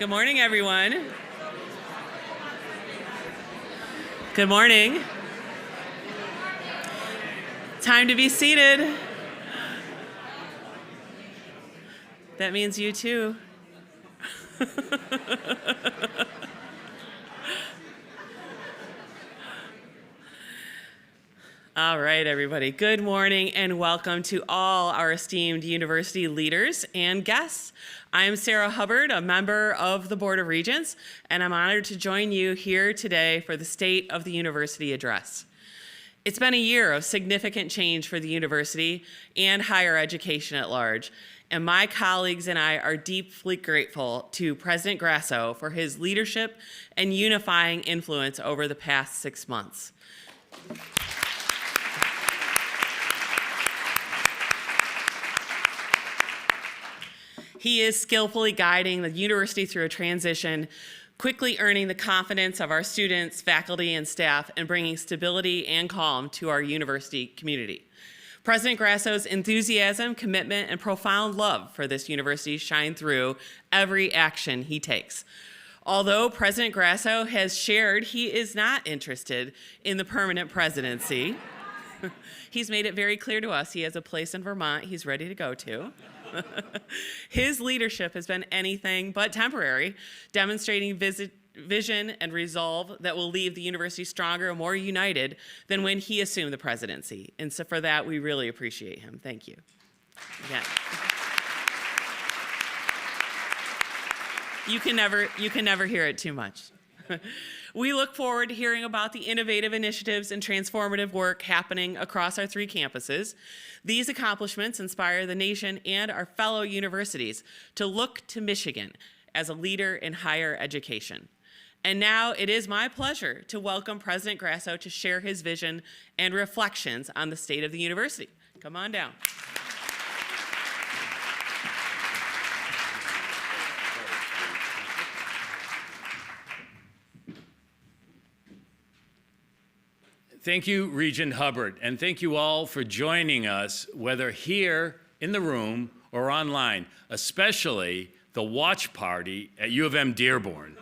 Good morning, everyone. Good morning. Time to be seated. That means you too. All right, everybody. Good morning and welcome to all our esteemed university leaders and guests. I'm Sarah Hubbard, a member of the Board of Regents, and I'm honored to join you here today for the State of the University Address. It's been a year of significant change for the university and higher education at large, and my colleagues and I are deeply grateful to President Grasso for his leadership and unifying influence over the past 6 months. He is skillfully guiding the university through a transition, quickly earning the confidence of our students, faculty, and staff, and bringing stability and calm to our university community. President Grasso's enthusiasm, commitment, and profound love for this university shine through every action he takes. Although President Grasso has shared he is not interested in the permanent presidency, he's made it very clear to us he has a place in Vermont he's ready to go to. His leadership has been anything but temporary, demonstrating vision and resolve that will leave the university stronger and more united than when he assumed the presidency. And so for that, we really appreciate him. Thank you. Again. You can never hear it too much. We look forward to hearing about the innovative initiatives and transformative work happening across our 3 campuses. These accomplishments inspire the nation and our fellow universities to look to Michigan as a leader in higher education. And now it is my pleasure to welcome President Grasso to share his vision and reflections on the state of the university. Come on down. Thank you, Regent Hubbard, and thank you all for joining us, whether here in the room or online, especially the watch party at U of M Dearborn.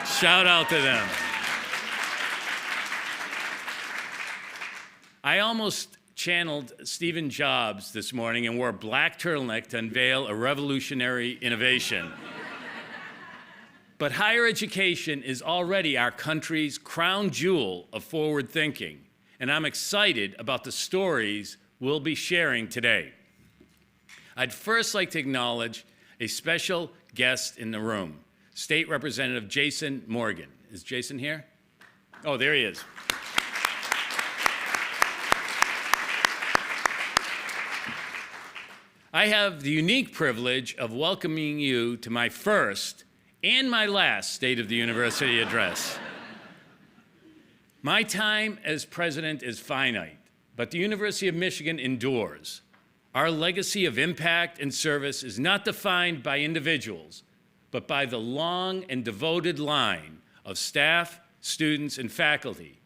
Shout out to them. I almost channeled Stephen Jobs this morning and wore a black turtleneck to unveil a revolutionary innovation. But higher education is already our country's crown jewel of forward thinking, and I'm excited about the stories we'll be sharing today. I'd first like to acknowledge a special guest in the room, State Representative Jason Morgan. Is Jason here? Oh, there he is. I have the unique privilege of welcoming you to my first and my last State of the University address. My time as president is finite, but the University of Michigan endures. Our legacy of impact and service is not defined by individuals, but by the long and devoted line of staff, students, and faculty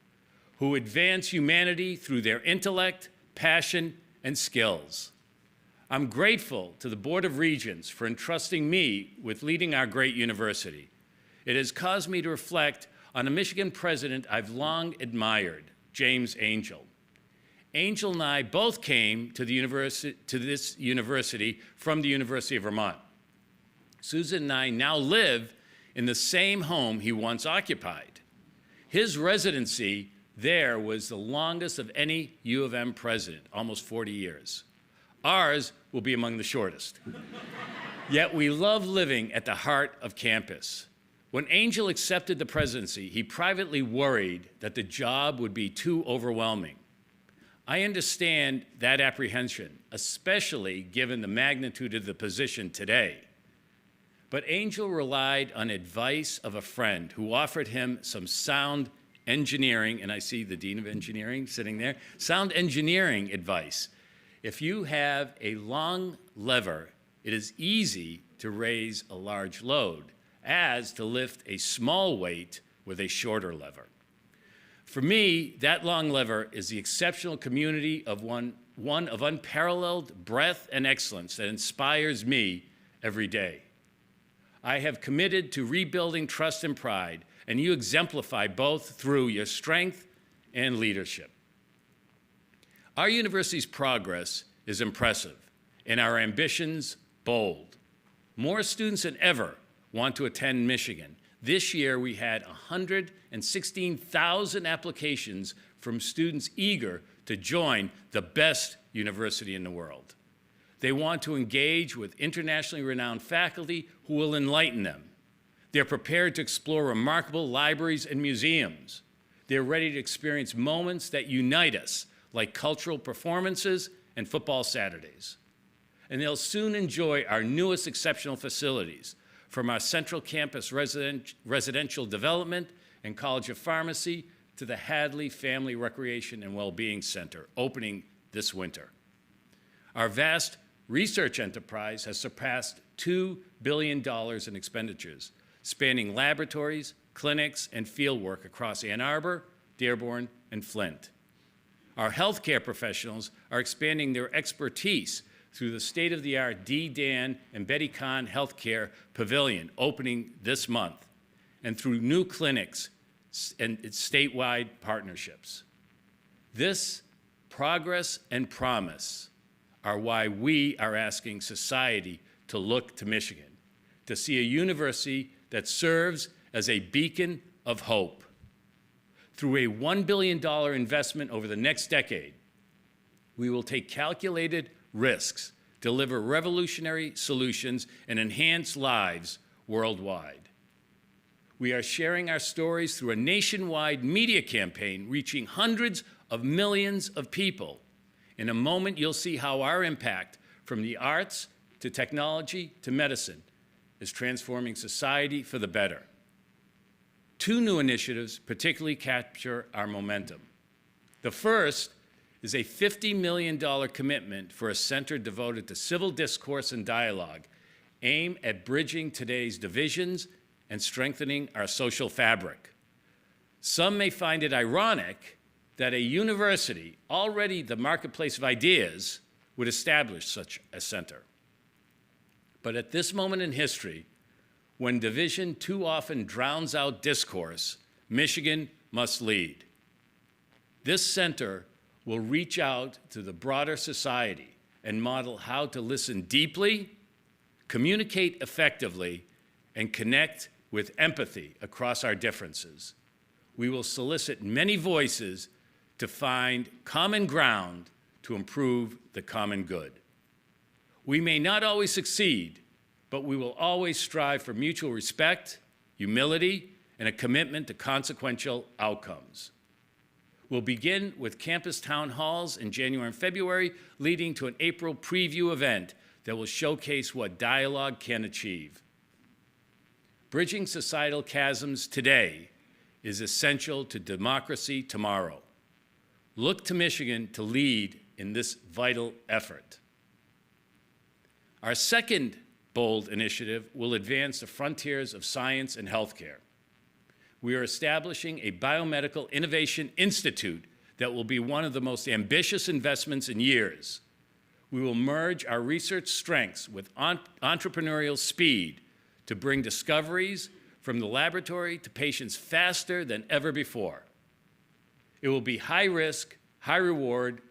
who advance humanity through their intellect, passion, and skills. I'm grateful to the Board of Regents for entrusting me with leading our great university. It has caused me to reflect on a Michigan president I've long admired, James Angel. Angel and I both came to this university from the University of Vermont. Susan and I now live in the same home he once occupied. His residency there was the longest of any U of M president, almost 40 years. Ours will be among the shortest. Yet we love living at the heart of campus. When Angel accepted the presidency, he privately worried that the job would be too overwhelming. I understand that apprehension, especially given the magnitude of the position today. But Angel relied on advice of a friend who offered him some sound engineering, and I see the Dean of Engineering sitting there, sound engineering advice. If you have a long lever, it is easy to raise a large load, as to lift a small weight with a shorter lever. For me, that long lever is the exceptional community of one of unparalleled breadth and excellence that inspires me every day. I have committed to rebuilding trust and pride, and you exemplify both through your strength and leadership. Our university's progress is impressive, and our ambitions bold. More students than ever want to attend Michigan. This year, we had 116,000 applications from students eager to join the best university in the world. They want to engage with internationally renowned faculty who will enlighten them. They're prepared to explore remarkable libraries and museums. They're ready to experience moments that unite us, like cultural performances and football Saturdays. And they'll soon enjoy our newest exceptional facilities, from our central campus residential development and College of Pharmacy to the Hadley Family Recreation and Wellbeing Center, opening this winter. Our vast research enterprise has surpassed $2 billion in expenditures, spanning laboratories, clinics, and fieldwork across Ann Arbor, Dearborn, and Flint. Our healthcare professionals are expanding their expertise through the state-of-the-art D. Dan and Betty Kahn Healthcare Pavilion, opening this month, and through new clinics and statewide partnerships. This progress and promise are why we are asking society to look to Michigan, to see a university that serves as a beacon of hope. Through a $1 billion investment over the next decade, we will take calculated risks, deliver revolutionary solutions, and enhance lives worldwide. We are sharing our stories through a nationwide media campaign reaching hundreds of millions of people. In a moment, you'll see how our impact, from the arts to technology to medicine, is transforming society for the better. Two new initiatives particularly capture our momentum. The first is a $50 million commitment for a center devoted to civil discourse and dialogue, aimed at bridging today's divisions and strengthening our social fabric. Some may find it ironic that a university, already the marketplace of ideas, would establish such a center. But at this moment in history, when division too often drowns out discourse, Michigan must lead. This center will reach out to the broader society and model how to listen deeply, communicate effectively, and connect with empathy across our differences. We will solicit many voices to find common ground to improve the common good. We may not always succeed, but we will always strive for mutual respect, humility, and a commitment to consequential outcomes. We'll begin with campus town halls in January and February, leading to an April preview event that will showcase what dialogue can achieve. Bridging societal chasms today is essential to democracy tomorrow. Look to Michigan to lead in this vital effort. Our second bold initiative will advance the frontiers of science and healthcare. We are establishing a biomedical innovation institute that will be one of the most ambitious investments in years. We will merge our research strengths with entrepreneurial speed to bring discoveries from the laboratory to patients faster than ever before. It will be high-risk, high-reward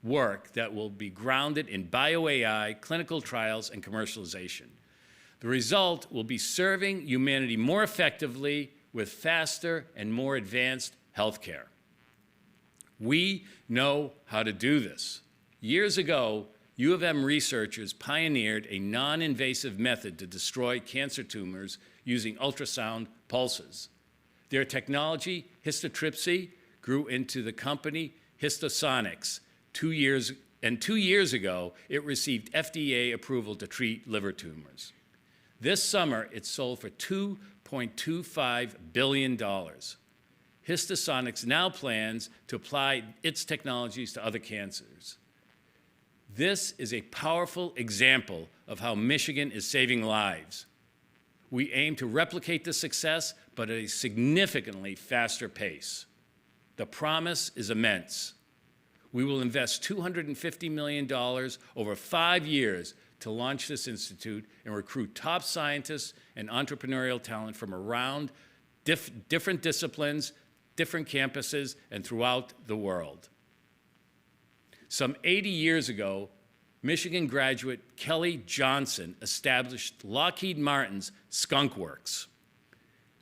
work that will be grounded in bio-AI, clinical trials, and commercialization. The result will be serving humanity more effectively with faster and more advanced healthcare. We know how to do this. Years ago, U of M researchers pioneered a non-invasive method to destroy cancer tumors using ultrasound pulses. Their technology, histotripsy, grew into the company Histosonics. 2 years ago, it received FDA approval to treat liver tumors. This summer, it sold for $2.25 billion. Histosonics now plans to apply its technologies to other cancers. This is a powerful example of how Michigan is saving lives. We aim to replicate this success, but at a significantly faster pace. The promise is immense. We will invest $250 million over 5 years to launch this institute and recruit top scientists and entrepreneurial talent from around different disciplines, different campuses, and throughout the world. Some 80 years ago, Michigan graduate Kelly Johnson established Lockheed Martin's Skunk Works.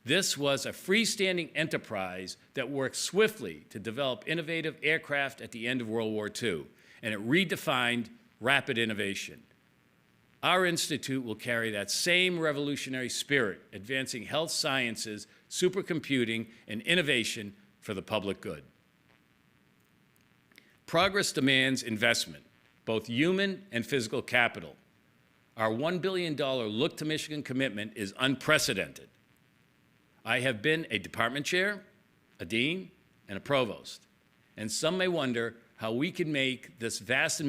This was a freestanding enterprise that worked swiftly to develop innovative aircraft at the end of World War II, and it redefined rapid innovation. Our institute will carry that same revolutionary spirit, advancing health sciences, supercomputing, and innovation for the public good. Progress demands investment, both human and physical capital. Our $1 billion Look to Michigan commitment is unprecedented. I have been a department chair, a dean, and a provost, and some may wonder how we can make this vast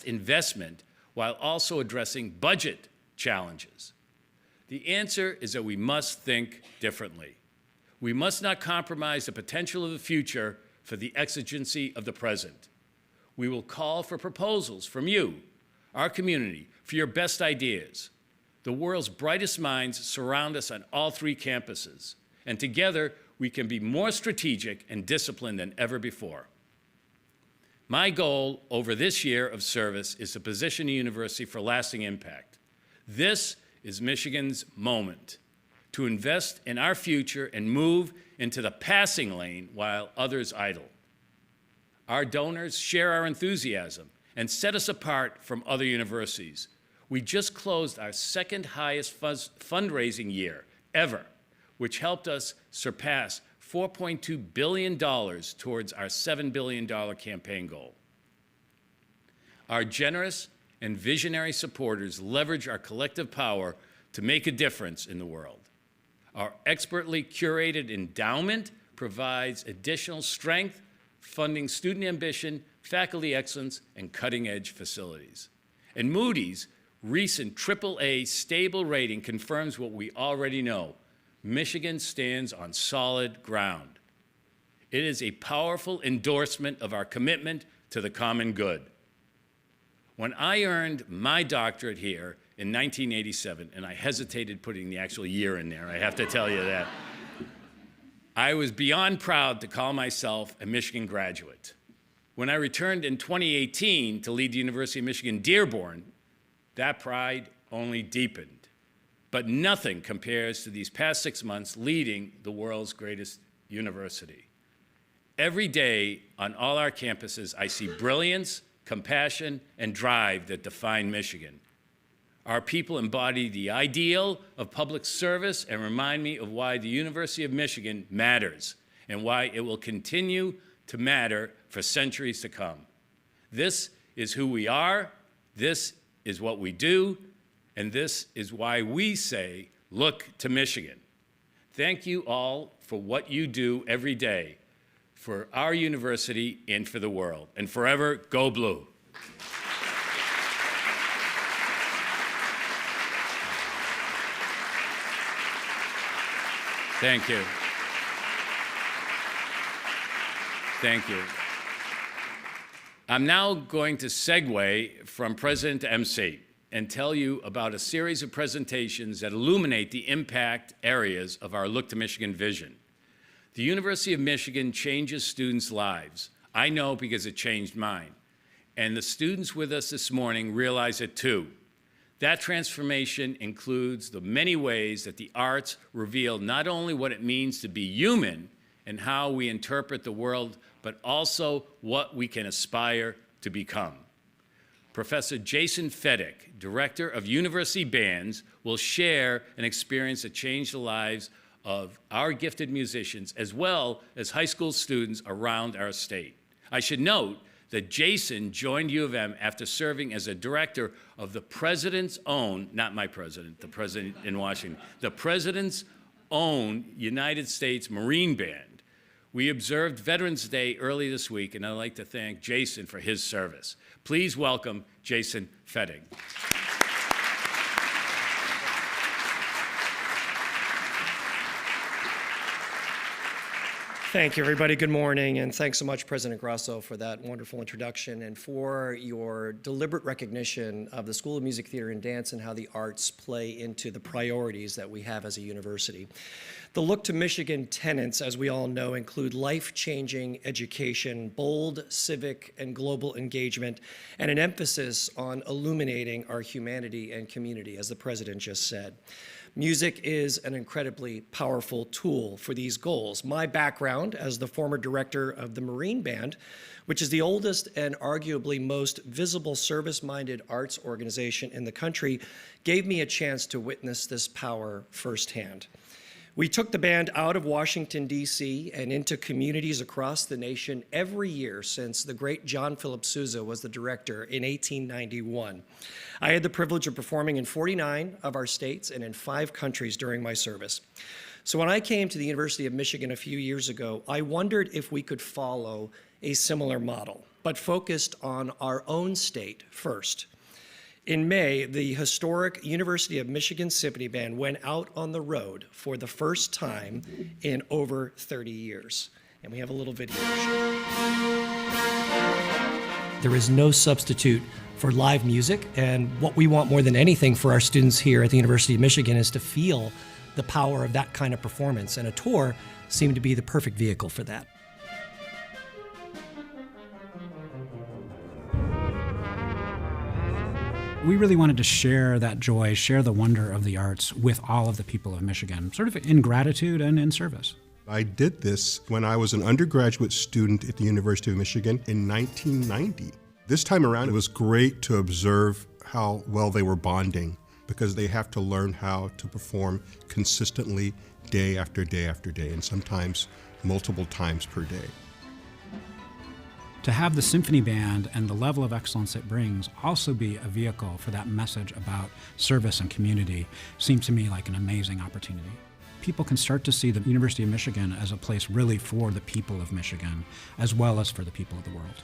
investment while also addressing budget challenges. The answer is that we must think differently. We must not compromise the potential of the future for the exigency of the present. We will call for proposals from you, our community, for your best ideas. The world's brightest minds surround us on all three campuses, and together we can be more strategic and disciplined than ever before. My goal over this year of service is to position the university for lasting impact. This is Michigan's moment to invest in our future and move into the passing lane while others idle. Our donors share our enthusiasm and set us apart from other universities. We just closed our second highest fundraising year ever, which helped us surpass $4.2 billion towards our $7 billion campaign goal. Our generous and visionary supporters leverage our collective power to make a difference in the world. Our expertly curated endowment provides additional strength, funding student ambition, faculty excellence, and cutting-edge facilities. And Moody's recent AAA stable rating confirms what we already know. Michigan stands on solid ground. It is a powerful endorsement of our commitment to the common good. When I earned my doctorate here in 1987, and I hesitated putting the actual year in there, I have to tell you that, I was beyond proud to call myself a Michigan graduate. When I returned in 2018 to lead the University of Michigan Dearborn, that pride only deepened. But nothing compares to these past 6 months leading the world's greatest university. Every day on all our campuses, I see brilliance, compassion, and drive that define Michigan. Our people embody the ideal of public service and remind me of why the University of Michigan matters and why it will continue to matter for centuries to come. This is who we are, this is what we do, and this is why we say, look to Michigan. Thank you all for what you do every day for our university and for the world. And forever, go blue. Thank you. Thank you. I'm now going to segue from president to MC and tell you about a series of presentations that illuminate the impact areas of our Look to Michigan vision. The University of Michigan changes students' lives. I know because it changed mine. And the students with us this morning realize it too. That transformation includes the many ways that the arts reveal not only what it means to be human and how we interpret the world, but also what we can aspire to become. Professor Jason Fedek, Director of University Bands, will share an experience that changed the lives of our gifted musicians as well as high school students around our state. I should note that Jason joined U of M after serving as a director of the president's own, not my president, the president in Washington, the president's own United States Marine Band. We observed Veterans Day early this week, and I'd like to thank Jason for his service. Please welcome Jason Fedek. Thank you, everybody. Good morning, and thanks so much, President Grasso, for that wonderful introduction and for your deliberate recognition of the School of Music, Theater, and Dance and how the arts play into the priorities that we have as a university. The Look to Michigan tenets, as we all know, include life-changing education, bold civic and global engagement, and an emphasis on illuminating our humanity and community, as the President just said. Music is an incredibly powerful tool for these goals. My background as the former director of the Marine Band, which is the oldest and arguably most visible service-minded arts organization in the country, gave me a chance to witness this power firsthand. We took the band out of Washington, D.C. and into communities across the nation every year since the great John Philip Sousa was the director in 1891. I had the privilege of performing in 49 of our states and in 5 countries during my service. So when I came to the University of Michigan a few years ago, I wondered if we could follow a similar model, but focused on our own state first. In May, the historic University of Michigan Symphony Band went out on the road for the first time in over 30 years. And we have a little video to show. There is no substitute for live music, and what we want more than anything for our students here at the University of Michigan is to feel the power of that kind of performance, and a tour seemed to be the perfect vehicle for that. We really wanted to share that joy, share the wonder of the arts with all of the people of Michigan, sort of in gratitude and in service. I did this when I was an undergraduate student at the University of Michigan in 1990. This time around, it was great to observe how well they were bonding, because they have to learn how to perform consistently day after day after day, and sometimes multiple times per day. To have the symphony band and the level of excellence it brings also be a vehicle for that message about service and community seems to me like an amazing opportunity. People can start to see the University of Michigan as a place really for the people of Michigan, as well as for the people of the world.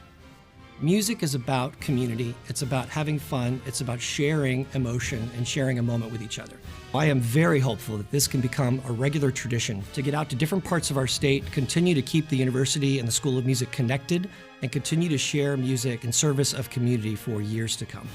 Music is about community, it's about having fun, it's about sharing emotion and sharing a moment with each other. I am very hopeful that this can become a regular tradition to get out to different parts of our state, continue to keep the university and the School of Music connected, and continue to share music in service of community for years to come.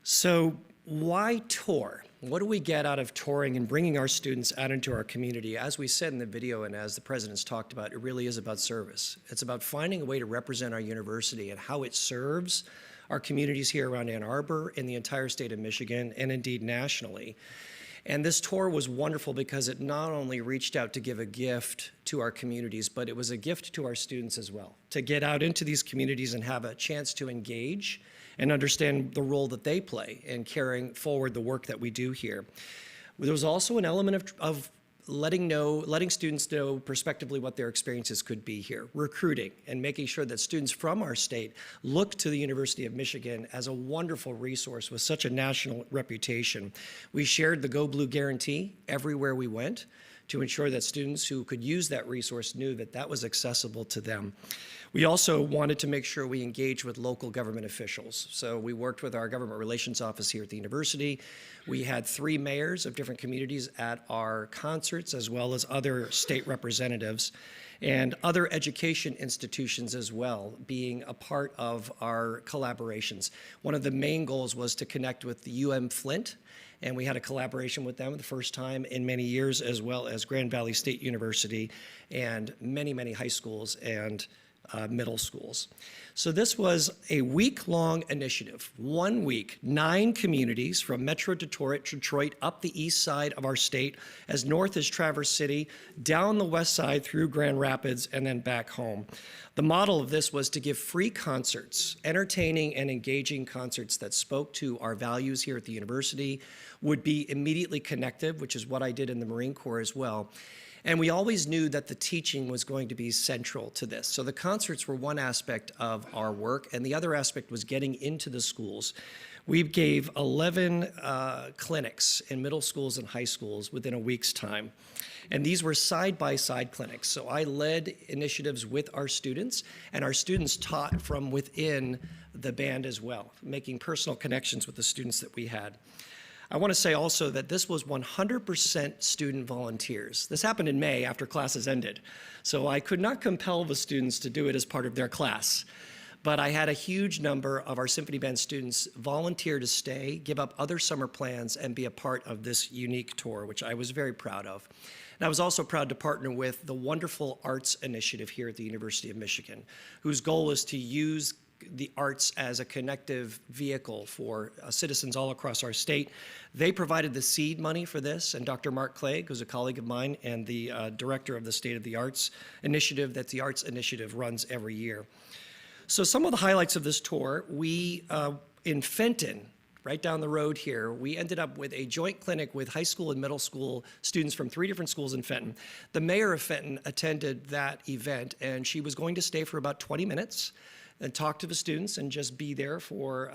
So why tour? What do we get out of touring and bringing our students out into our community? As we said in the video and as the President's talked about, it really is about service. It's about finding a way to represent our university and how it serves our communities here around Ann Arbor, in the entire state of Michigan, and indeed nationally. And this tour was wonderful because it not only reached out to give a gift to our communities, but it was a gift to our students as well, to get out into these communities and have a chance to engage and understand the role that they play in carrying forward the work that we do here. There was also an element of letting students know prospectively what their experiences could be here, recruiting and making sure that students from our state look to the University of Michigan as a wonderful resource with such a national reputation. We shared the Go Blue guarantee everywhere we went to ensure that students who could use that resource knew that that was accessible to them. We also wanted to make sure we engaged with local government officials. So we worked with our government relations office here at the university. We had 3 mayors of different communities at our concerts, as well as other state representatives and other education institutions as well, being a part of our collaborations. One of the main goals was to connect with the Flint, and we had a collaboration with them the first time in many years, as well as Grand Valley State University and many, many high schools and middle schools. So this was a week-long initiative. 1 week, 9 communities from Metro Detroit up the east side of our state, as north as Traverse City, down the west side through Grand Rapids, and then back home. The model of this was to give free concerts, entertaining and engaging concerts that spoke to our values here at the university, would be immediately connective, which is what I did in the Marine Corps as well. And we always knew that the teaching was going to be central to this. So the concerts were one aspect of our work, and the other aspect was getting into the schools. We gave 11 clinics in middle schools and high schools within a week's time. And these were side-by-side clinics. So I led initiatives with our students, and our students taught from within the band as well, making personal connections with the students that we had. I want to say also that this was 100% student volunteers. This happened in May after classes ended. So I could not compel the students to do it as part of their class. But I had a huge number of our symphony band students volunteer to stay, give up other summer plans, and be a part of this unique tour, which I was very proud of. And I was also proud to partner with the wonderful arts initiative here at the University of Michigan, whose goal was to use the arts as a connective vehicle for citizens all across our state. They provided the seed money for this, and Dr. Mark Clegg, who's a colleague of mine and the director of the State of the Arts Initiative that the Arts Initiative runs every year. So some of the highlights of this tour, we, in Fenton, right down the road here, we ended up with a joint clinic with high school and middle school students from 3 different schools in Fenton. The mayor of Fenton attended that event, and she was going to stay for about 20 minutes and talk to the students and just be there for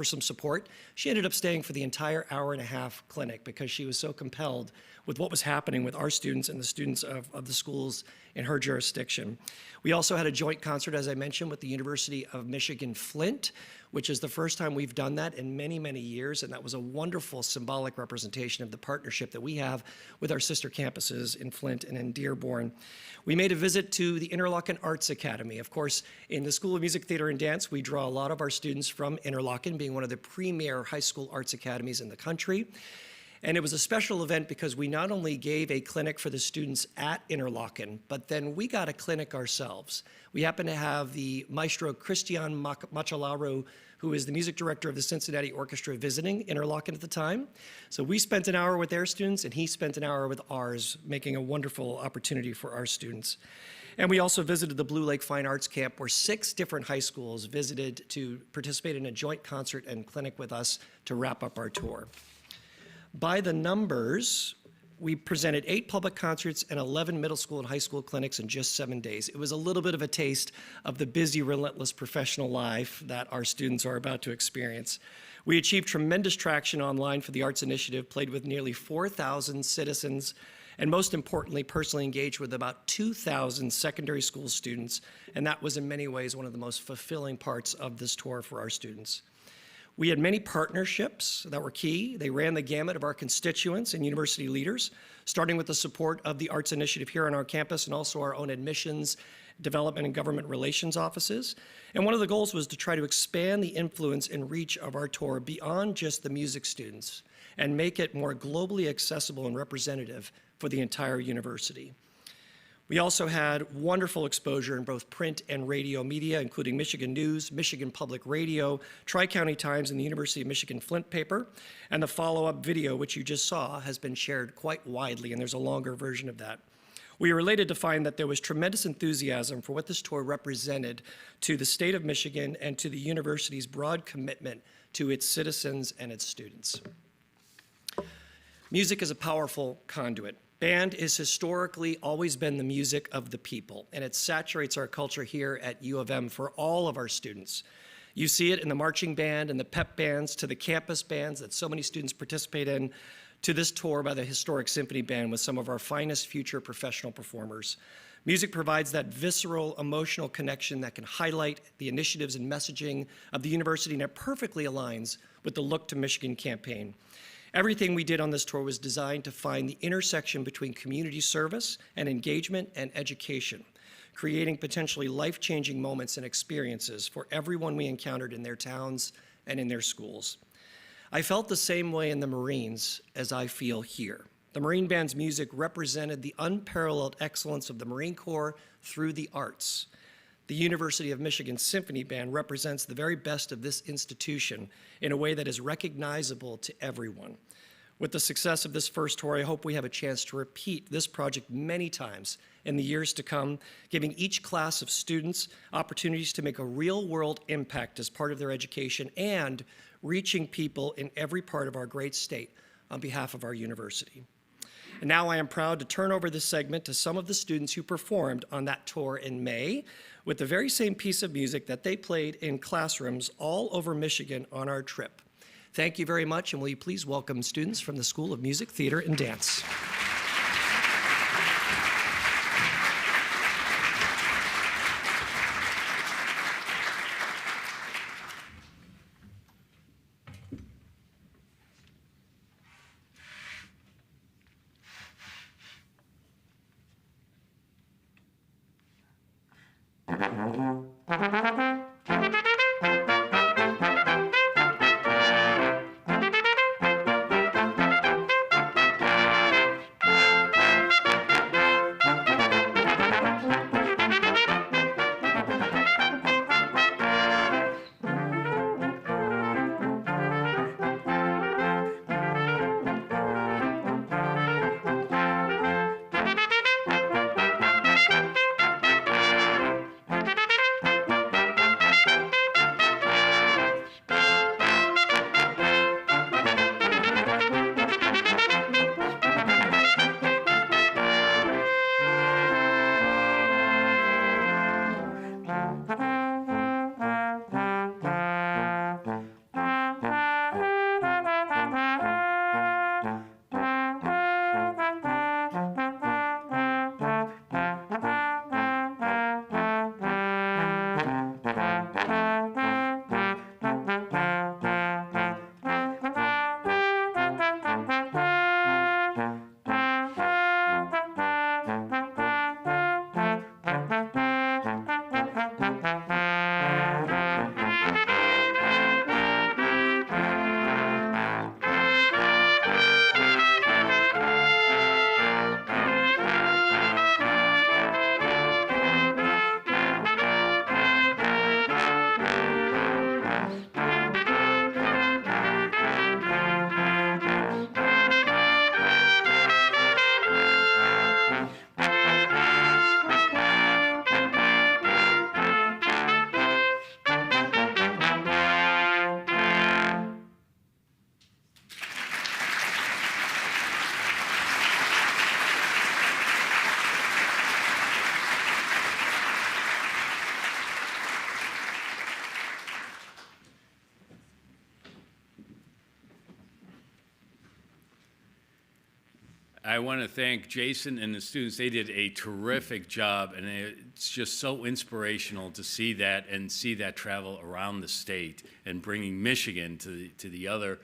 some support. She ended up staying for the entire hour-and-a-half clinic because she was so compelled with what was happening with our students and the students of the schools in her jurisdiction. We also had a joint concert, as I mentioned, with the University of Michigan Flint, which is the first time we've done that in many, many years, and that was a wonderful symbolic representation of the partnership that we have with our sister campuses in Flint and in Dearborn. We made a visit to the Interlochen Arts Academy. Of course, in the School of Music, Theater, and Dance, we draw a lot of our students from Interlochen, being one of the premier high school arts academies in the country. And it was a special event because we not only gave a clinic for the students at Interlochen, but then we got a clinic ourselves. We happened to have the maestro Christian Machalaro, who is the music director of the Cincinnati Orchestra, visiting Interlochen at the time. So we spent an hour with their students, and he spent an hour with ours, making a wonderful opportunity for our students. And we also visited the Blue Lake Fine Arts Camp, where 6 different high schools visited to participate in a joint concert and clinic with us to wrap up our tour. By the numbers, we presented 8 public concerts and 11 middle school and high school clinics in just 7 days. It was a little bit of a taste of the busy, relentless professional life that our students are about to experience. We achieved tremendous traction online for the Arts Initiative, played with nearly 4,000 citizens, and most importantly, personally engaged with about 2,000 secondary school students, and that was in many ways one of the most fulfilling parts of this tour for our students. We had many partnerships that were key. They ran the gamut of our constituents and university leaders, starting with the support of the Arts Initiative here on our campus and also our own admissions, development, and government relations offices. And one of the goals was to try to expand the influence and reach of our tour beyond just the music students and make it more globally accessible and representative for the entire university. We also had wonderful exposure in both print and radio media, including Michigan News, Michigan Public Radio, Tri-County Times, and the University of Michigan Flint paper. And the follow-up video, which you just saw, has been shared quite widely, and there's a longer version of that. We were elated to find that there was tremendous enthusiasm for what this tour represented to the state of Michigan and to the university's broad commitment to its citizens and its students. Music is a powerful conduit. Band has historically always been the music of the people, and it saturates our culture here at U of M for all of our students. You see it in the marching band and the pep bands, to the campus bands that so many students participate in, to this tour by the historic symphony band with some of our finest future professional performers. Music provides that visceral, emotional connection that can highlight the initiatives and messaging of the university, and it perfectly aligns with the Look to Michigan campaign. Everything we did on this tour was designed to find the intersection between community service and engagement and education, creating potentially life-changing moments and experiences for everyone we encountered in their towns and in their schools. I felt the same way in the Marines as I feel here. The Marine Band's music represented the unparalleled excellence of the Marine Corps through the arts. The University of Michigan Symphony Band represents the very best of this institution in a way that is recognizable to everyone. With the success of this first tour, I hope we have a chance to repeat this project many times in the years to come, giving each class of students opportunities to make a real-world impact as part of their education and reaching people in every part of our great state on behalf of our university. And now I am proud to turn over this segment to some of the students who performed on that tour in May with the very same piece of music that they played in classrooms all over Michigan on our trip. Thank you very much, and will you please welcome students from the School of Music, Theater, and Dance. I want to thank Jason and the students. They did a terrific job, and it's just so inspirational to see that and see that travel around the state and bringing Michigan to the other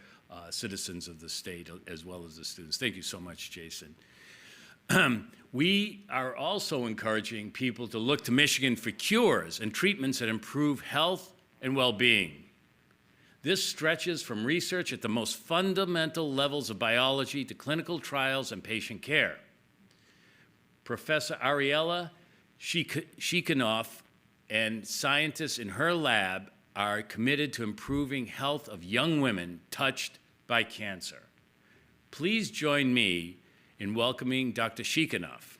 citizens of the state as well as the students. Thank you so much, Jason. We are also encouraging people to look to Michigan for cures and treatments that improve health and well-being. This stretches from research at the most fundamental levels of biology to clinical trials and patient care. Professor Ariella Shikanoff and scientists in her lab are committed to improving health of young women touched by cancer. Please join me in welcoming Dr. Shikanoff.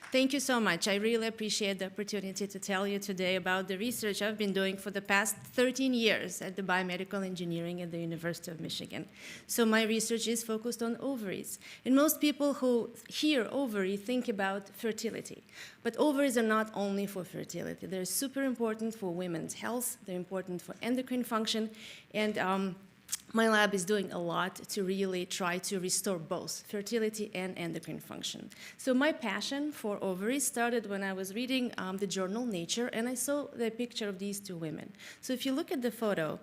Thank you so much. I really appreciate the opportunity to tell you today about the research I've been doing for the past 13 years at the Biomedical Engineering at the University of Michigan. So my research is focused on ovaries. And most people who hear ovary think about fertility. But ovaries are not only for fertility. They're super important for women's health. They're important for endocrine function. And my lab is doing a lot to really try to restore both fertility and endocrine function. So my passion for ovaries started when I was reading the journal Nature, and I saw the picture of these two women. So if you look at the photo,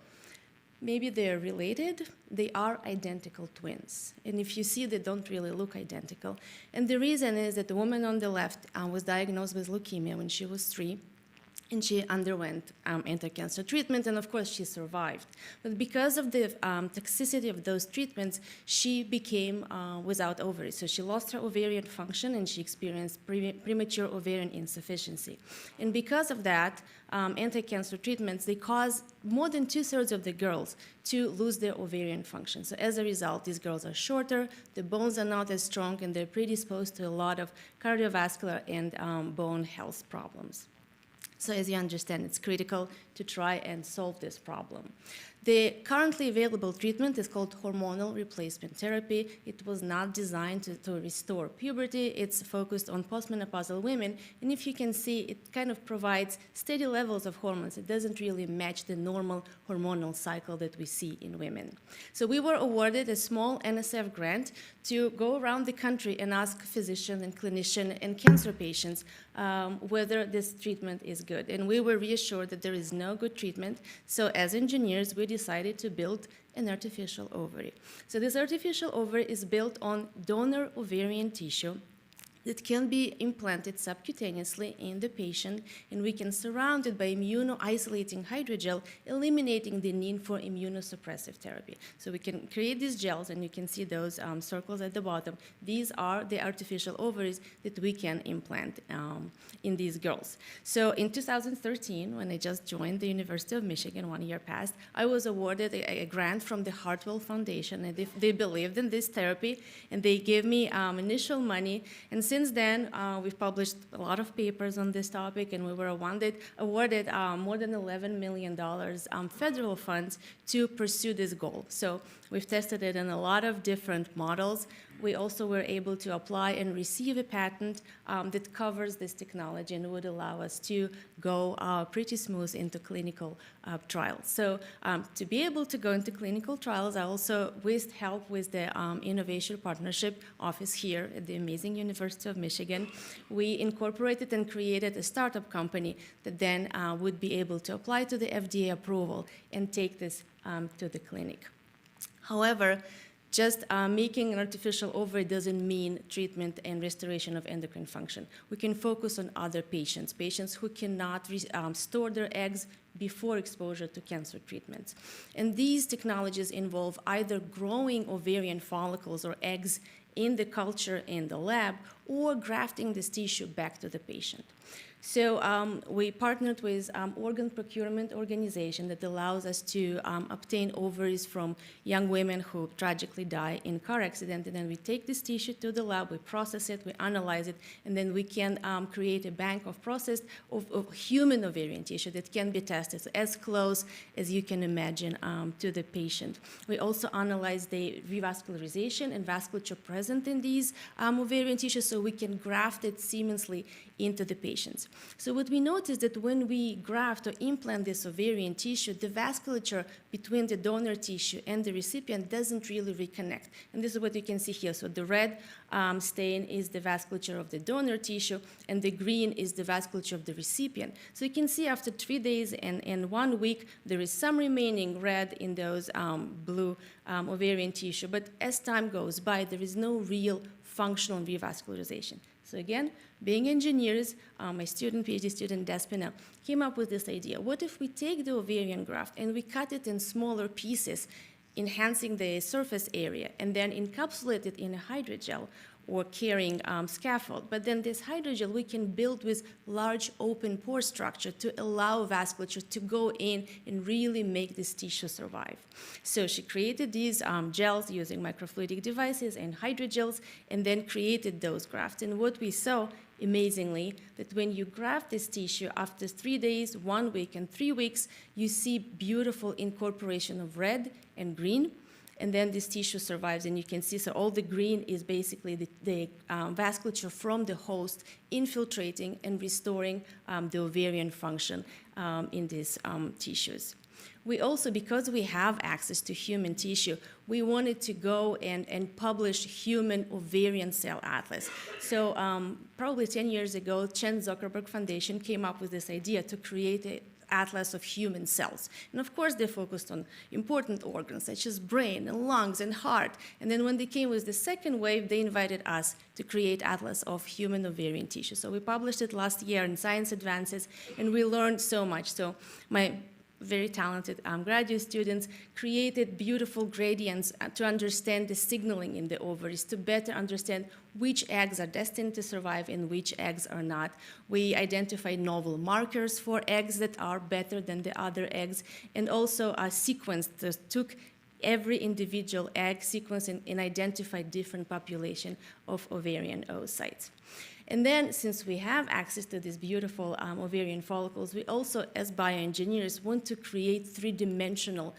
maybe they're related. They are identical twins. And if you see, they don't really look identical. And the reason is that the woman on the left was diagnosed with leukemia when she was 3. And she underwent anti-cancer treatment, and of course she survived. But because of the toxicity of those treatments, she became without ovaries. So she lost her ovarian function, and she experienced premature ovarian insufficiency. And because of that, anti-cancer treatments, they cause more than 2/3 of the girls to lose their ovarian function. So as a result, these girls are shorter, the bones are not as strong, and they're predisposed to a lot of cardiovascular and bone health problems. So as you understand, it's critical to try and solve this problem. The currently available treatment is called hormonal replacement therapy. It was not designed to restore puberty. It's focused on postmenopausal women. And if you can see, it kind of provides steady levels of hormones. It doesn't really match the normal hormonal cycle that we see in women. So we were awarded a small NSF grant to go around the country and ask physicians and clinicians and cancer patients whether this treatment is good. And we were reassured that there is no good treatment. So as engineers, we decided to build an artificial ovary. So this artificial ovary is built on donor ovarian tissue that can be implanted subcutaneously in the patient, and we can surround it by immuno-isolating hydrogel, eliminating the need for immunosuppressive therapy. So we can create these gels, and you can see those circles at the bottom. These are the artificial ovaries that we can implant in these girls. So in 2013, when I just joined the University of Michigan, 1 year passed, I was awarded a grant from the Hartwell Foundation, and they believed in this therapy, and they gave me initial money. And since then, we've published a lot of papers on this topic, and we were awarded more than $11 million federal funds to pursue this goal. So we've tested it in a lot of different models. We also were able to apply and receive a patent that covers this technology and would allow us to go pretty smooth into clinical trials. So to be able to go into clinical trials, I also, with help with the Innovation Partnership Office here at the amazing University of Michigan, we incorporated and created a startup company that then would be able to apply to the FDA approval and take this to the clinic. However, just making an artificial ovary doesn't mean treatment and restoration of endocrine function. We can focus on other patients who cannot store their eggs before exposure to cancer treatments. And these technologies involve either growing ovarian follicles or eggs in the culture in the lab, or grafting this tissue back to the patient. So we partnered with organ procurement organization that allows us to obtain ovaries from young women who tragically die in car accident. And then we take this tissue to the lab, we process it, we analyze it, and then we can create a bank of processed of human ovarian tissue that can be tested as close as you can imagine to the patient. We also analyze the revascularization and vasculature present in these ovarian tissues so we can graft it seamlessly into the patients. So what we noticed that when we graft or implant this ovarian tissue, the vasculature between the donor tissue and the recipient doesn't really reconnect. And this is what you can see here. So the red stain is the vasculature of the donor tissue, and the green is the vasculature of the recipient. So you can see after 3 days and 1 week, there is some remaining red in those blue ovarian tissue. But as time goes by, there is no real functional revascularization. So again, being engineers, my student, PhD student Despina, came up with this idea. What if we take the ovarian graft and we cut it in smaller pieces, enhancing the surface area, and then encapsulate it in a hydrogel or carrying scaffold. But then this hydrogel we can build with large open pore structure to allow vasculature to go in and really make this tissue survive. So she created these gels using microfluidic devices and hydrogels, and then created those grafts. And what we saw, amazingly, that when you graft this tissue, after 3 days, 1 week, and 3 weeks, you see beautiful incorporation of red and green. And then this tissue survives, and you can see, so all the green is basically the vasculature from the host infiltrating and restoring the ovarian function in these tissues. We also, because we have access to human tissue, we wanted to go and publish human ovarian cell atlas. So probably 10 years ago, Chen Zuckerberg Foundation came up with this idea to create a atlas of human cells. And of course, they focused on important organs such as brain and lungs and heart. And then when they came with the second wave, they invited us to create atlas of human ovarian tissue. So we published it last year in Science Advances, and we learned so much. So my very talented graduate students created beautiful gradients to understand the signaling in the ovaries, to better understand which eggs are destined to survive and which eggs are not. We identified novel markers for eggs that are better than the other eggs, and also sequenced, took every individual egg sequence and identified different population of ovarian oocytes. And then, since we have access to these beautiful ovarian follicles, we also, as bioengineers, want to create three-dimensional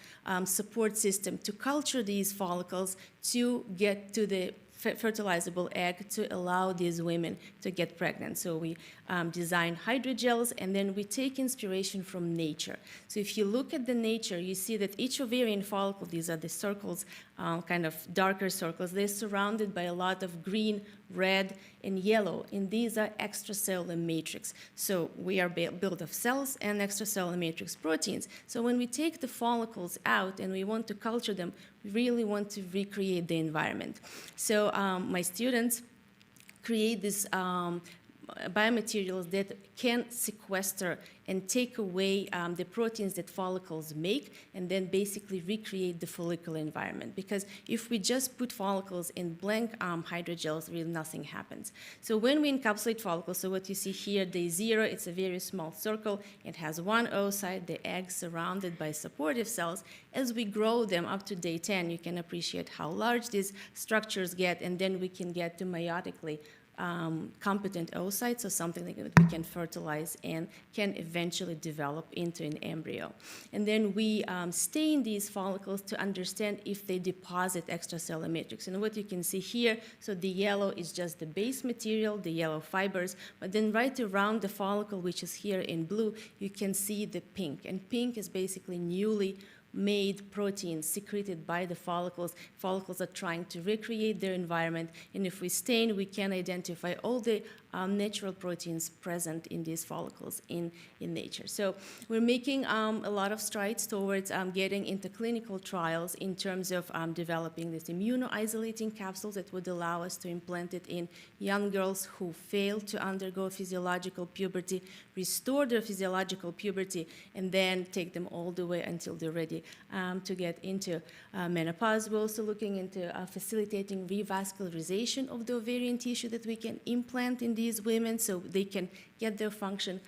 support system to culture these follicles to get to the fertilizable egg to allow these women to get pregnant. So we design hydrogels, and then we take inspiration from nature. So if you look at the nature, you see that each ovarian follicle, these are the circles, kind of darker circles, they're surrounded by a lot of green, red, and yellow, and these are extracellular matrix. So we are built of cells and extracellular matrix proteins. So when we take the follicles out and we want to culture them, we really want to recreate the environment. So my students create these biomaterials that can sequester and take away the proteins that follicles make, and then basically recreate the follicular environment. Because if we just put follicles in blank hydrogels, really nothing happens. So when we encapsulate follicles, so what you see here, day 0, it's a very small circle. It has one oocyte, the egg surrounded by supportive cells. As we grow them up to day 10, you can appreciate how large these structures get, and then we can get to meiotically competent oocytes, so something that we can fertilize and can eventually develop into an embryo. And then we stain these follicles to understand if they deposit extracellular matrix. And what you can see here, so the yellow is just the base material, the yellow fibers, but then right around the follicle, which is here in blue, you can see the pink. And pink is basically newly made proteins secreted by the follicles. Follicles are trying to recreate their environment, and if we stain, we can identify all the natural proteins present in these follicles in nature. So we're making a lot of strides towards getting into clinical trials in terms of developing these immuno-isolating capsules that would allow us to implant it in young girls who fail to undergo physiological puberty, restore their physiological puberty, and then take them all the way until they're ready to get into menopause. We're also looking into facilitating revascularization of the ovarian tissue that we can implant in these women so they can get their function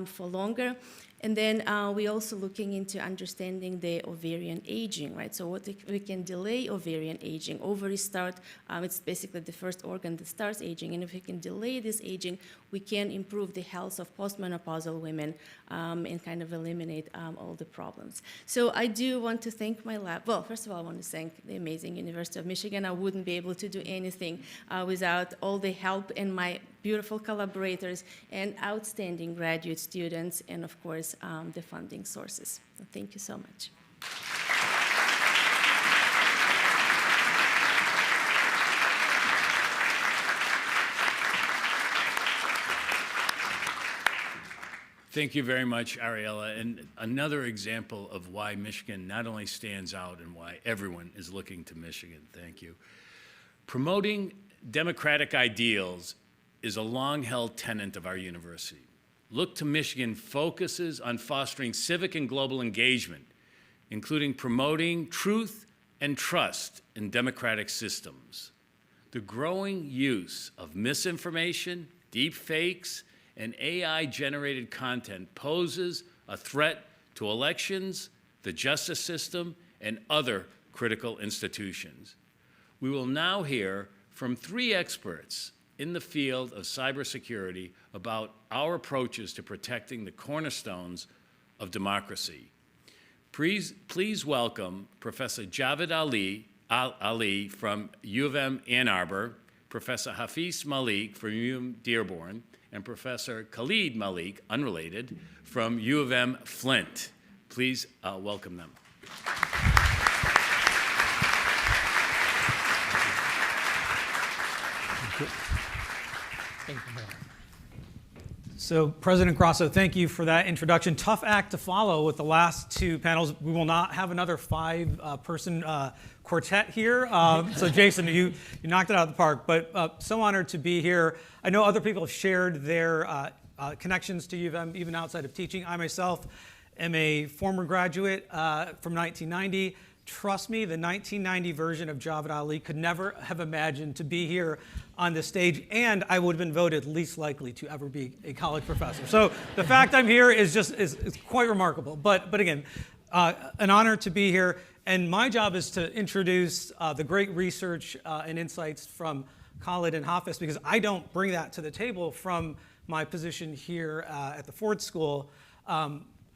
for longer. And then we're also looking into understanding the ovarian aging, right? So we can delay ovarian aging. Ovaries start, it's basically the first organ that starts aging, and if we can delay this aging, we can improve the health of postmenopausal women and kind of eliminate all the problems. So I do want to thank my lab. Well, first of all, I want to thank the amazing University of Michigan. I wouldn't be able to do anything without all the help and my beautiful collaborators and outstanding graduate students, and of course, the funding sources. So thank you so much. Thank you very much, Ariella. And another example of why Michigan not only stands out and why everyone is looking to Michigan. Thank you. Promoting democratic ideals is a long-held tenet of our university. Look to Michigan focuses on fostering civic and global engagement, including promoting truth and trust in democratic systems. The growing use of misinformation, deep fakes, and AI-generated content poses a threat to elections, the justice system, and other critical institutions. We will now hear from 3 experts in the field of cybersecurity about our approaches to protecting the cornerstones of democracy. Please welcome Professor Javed Ali from U of M Ann Arbor, Professor Hafiz Malik from U of M Dearborn, and Professor Khalid Malik, unrelated, from U of M Flint. Please welcome them. Thank you. So, President Grasso, thank you for that introduction. Tough act to follow with the last 2 panels. We will not have another 5-person quartet here. So, Jason, you knocked it out of the park. But so honored to be here. I know other people have shared their connections to U of M, even outside of teaching. I myself am a former graduate from 1990. Trust me, the 1990 version of Javed Ali could never have imagined to be here on this stage, and I would have been voted least likely to ever be a college professor. So the fact I'm here is quite remarkable. But again, an honor to be here, and my job is to introduce the great research and insights from Khalid and Hafiz, because I don't bring that to the table from my position here at the Ford School.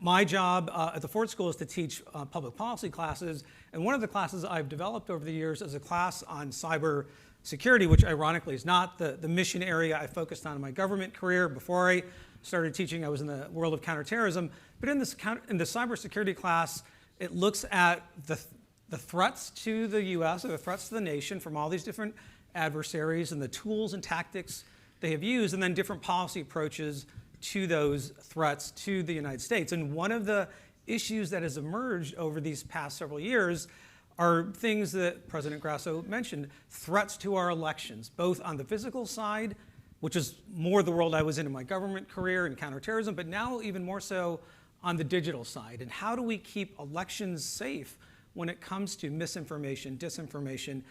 My job at the Ford School is to teach public policy classes, and one of the classes I've developed over the years is a class on cyber security, which ironically is not the mission area I focused on in my government career. Before I started teaching, I was in the world of counterterrorism. But in the cybersecurity class, it looks at the threats to the US, or the threats to the nation from all these different adversaries and the tools and tactics they have used, and then different policy approaches to those threats to the United States. And one of the issues that has emerged over these past several years are things that President Grasso mentioned, threats to our elections, both on the physical side, which is more the world I was in my government career in counterterrorism, but now even more so on the digital side. And how do we keep elections safe when it comes to misinformation, disinformation?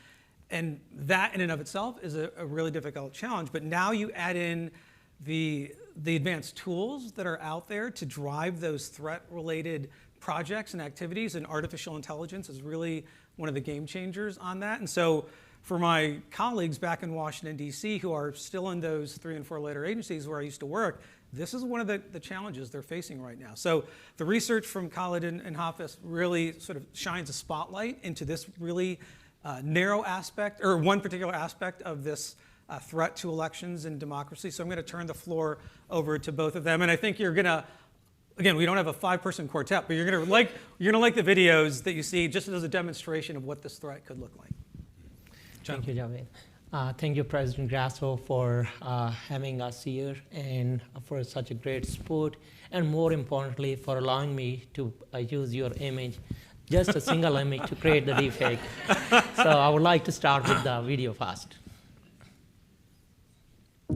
And that in and of itself is a really difficult challenge. But now you add in the advanced tools that are out there to drive those threat-related projects and activities, and artificial intelligence is really one of the game changers on that. And so for my colleagues back in Washington, D.C., who are still in those 3 and 4 letter agencies where I used to work, this is one of the challenges they're facing right now. So the research from Khalid and Hafiz really sort of shines a spotlight into this really narrow aspect, or one particular aspect of this threat to elections and democracy. So I'm going to turn the floor over to both of them. And I think you're going to, again, we don't have a 5-person quartet, but you're going to like the videos that you see just as a demonstration of what this threat could look like. Thank you, Javed. Thank you, President Grasso, for having us here and for such a great support, and more importantly, for allowing me to use your image, just a single image, to create the deepfake. So I would like to start with the video first.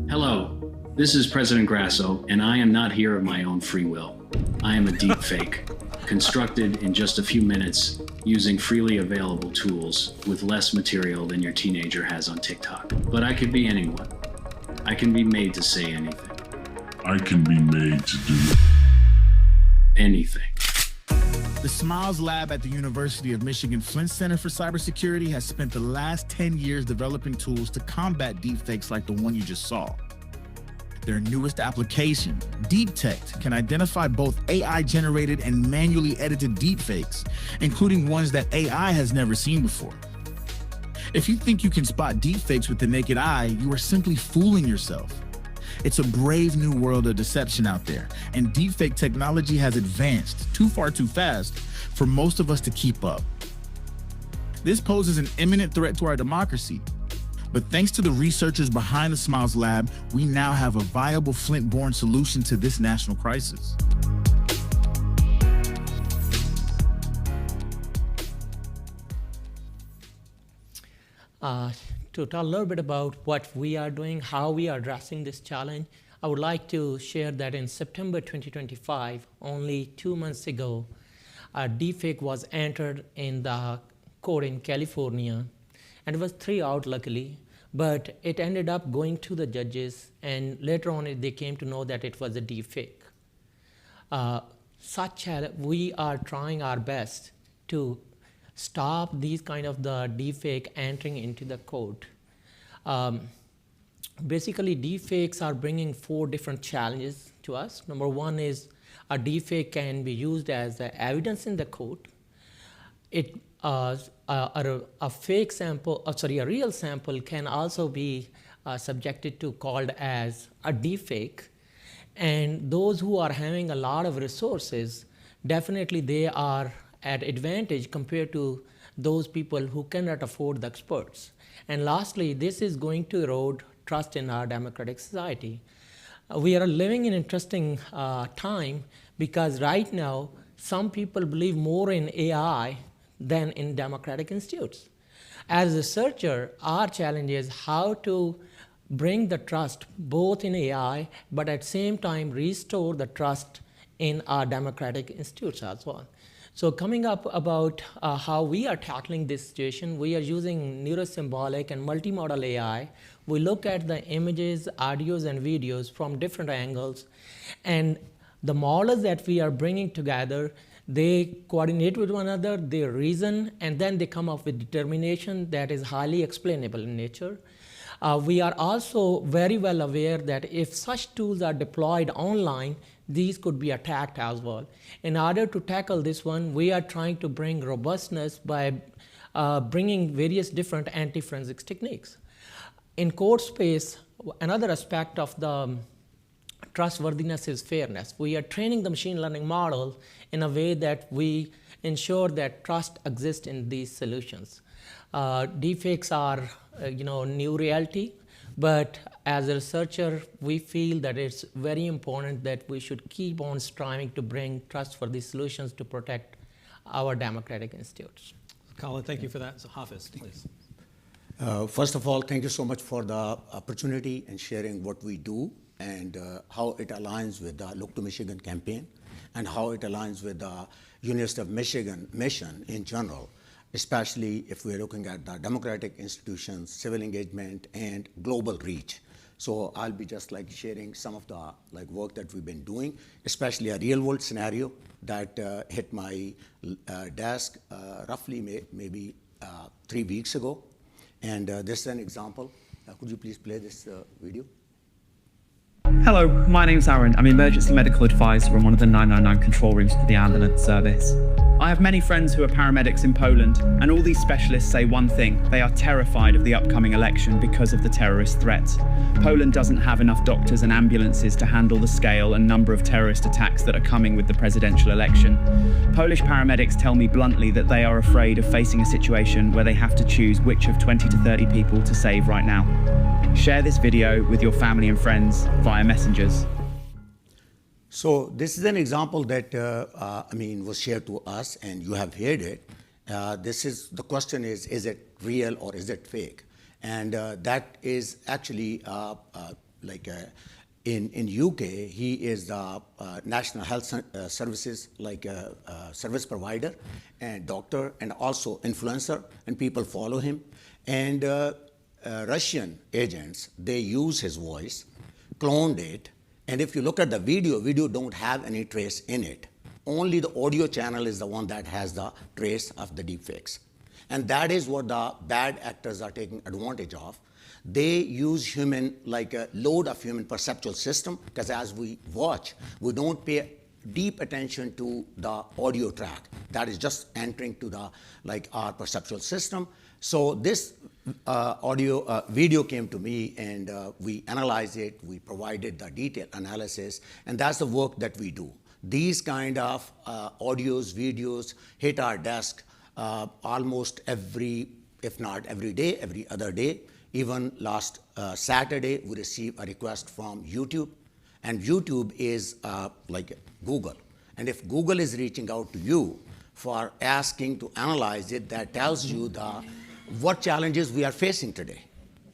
Hello, this is President Grasso, and I am not here of my own free will. I am a deepfake, constructed in just a few minutes using freely available tools with less material than your teenager has on TikTok. But I could be anyone. I can be made to say anything. I can be made to do anything. The Smiles Lab at the University of Michigan Flint Center for Cybersecurity has spent the last 10 years developing tools to combat deepfakes like the one you just saw. Their newest application, DeepTect, can identify both AI-generated and manually edited deepfakes, including ones that AI has never seen before. If you think you can spot deepfakes with the naked eye, you are simply fooling yourself. It's a brave new world of deception out there, and deepfake technology has advanced too far too fast for most of us to keep up. This poses an imminent threat to our democracy. But thanks to the researchers behind the Smiles Lab, we now have a viable Flint-born solution to this national crisis. To tell a little bit about what we are doing, how we are addressing this challenge, I would like to share that in September 2025, only 2 months ago, a deepfake was entered in the court in California, and it was 3 out luckily, but it ended up going to the judges, and later on they came to know that it was a deepfake. We are trying our best to stop these kind of the deepfake entering into the code. Basically, deepfakes are bringing 4 different challenges to us. Number 1 is a deepfake can be used as evidence in the court. A fake sample, a real sample can also be subjected to called as a deepfake. And those who are having a lot of resources, definitely they are at advantage compared to those people who cannot afford the experts. And lastly, this is going to erode trust in our democratic society. We are living in an interesting time because right now, some people believe more in AI than in democratic institutes. As a researcher, our challenge is how to bring the trust both in AI, but at the same time restore the trust in our democratic institutes as well. So coming up about how we are tackling this situation, we are using neurosymbolic and multimodal AI. We look at the images, audios, and videos from different angles. And the models that we are bringing together, they coordinate with one another, they reason, and then they come up with determination that is highly explainable in nature. We are also very well aware that if such tools are deployed online, these could be attacked as well. In order to tackle this one, we are trying to bring robustness by bringing various different anti-forensics techniques. In court space, another aspect of the trustworthiness is fairness. We are training the machine learning model in a way that we ensure that trust exists in these solutions. Deepfakes are new reality, but as a researcher, we feel that it's very important that we should keep on striving to bring trust for these solutions to protect our democratic institutes. Colin, thank you for that. So Hafiz, please. First of all, thank you so much for the opportunity and sharing what we do and how it aligns with the Look to Michigan campaign and how it aligns with the University of Michigan mission in general, especially if we're looking at the democratic institutions, civil engagement, and global reach. So I'll be just sharing some of the work that we've been doing, especially a real world scenario that hit my desk roughly maybe 3 weeks ago. And this is an example. Could you please play this video? Hello, my name's Aaron. I'm emergency medical advisor on one of the 999 control rooms for the ambulance service. I have many friends who are paramedics in Poland, and all these specialists say one thing: they are terrified of the upcoming election because of the terrorist threats. Poland doesn't have enough doctors and ambulances to handle the scale and number of terrorist attacks that are coming with the presidential election. Polish paramedics tell me bluntly that they are afraid of facing a situation where they have to choose which of 20 to 30 people to save right now. Share this video with your family and friends via messengers. So this is an example that was shared to us, and you have heard it. The question is it real or is it fake? And that is actually in UK, he is the National Health Services service provider and doctor and also influencer, and people follow him. And Russian agents, they use his voice, cloned it, and if you look at the video don't have any trace in it. Only the audio channel is the one that has the trace of the deepfakes. And that is what the bad actors are taking advantage of. They use human, a load of human perceptual system, because as we watch, we don't pay deep attention to the audio track. That is just entering to the, our perceptual system. So this video came to me, and we analyzed it, we provided the detailed analysis, and that's the work that we do. These kind of audios, videos hit our desk almost if not every day, every other day. Even last Saturday, we received a request from YouTube, and YouTube is like Google. And if Google is reaching out to you for asking to analyze it, that tells you what challenges we are facing today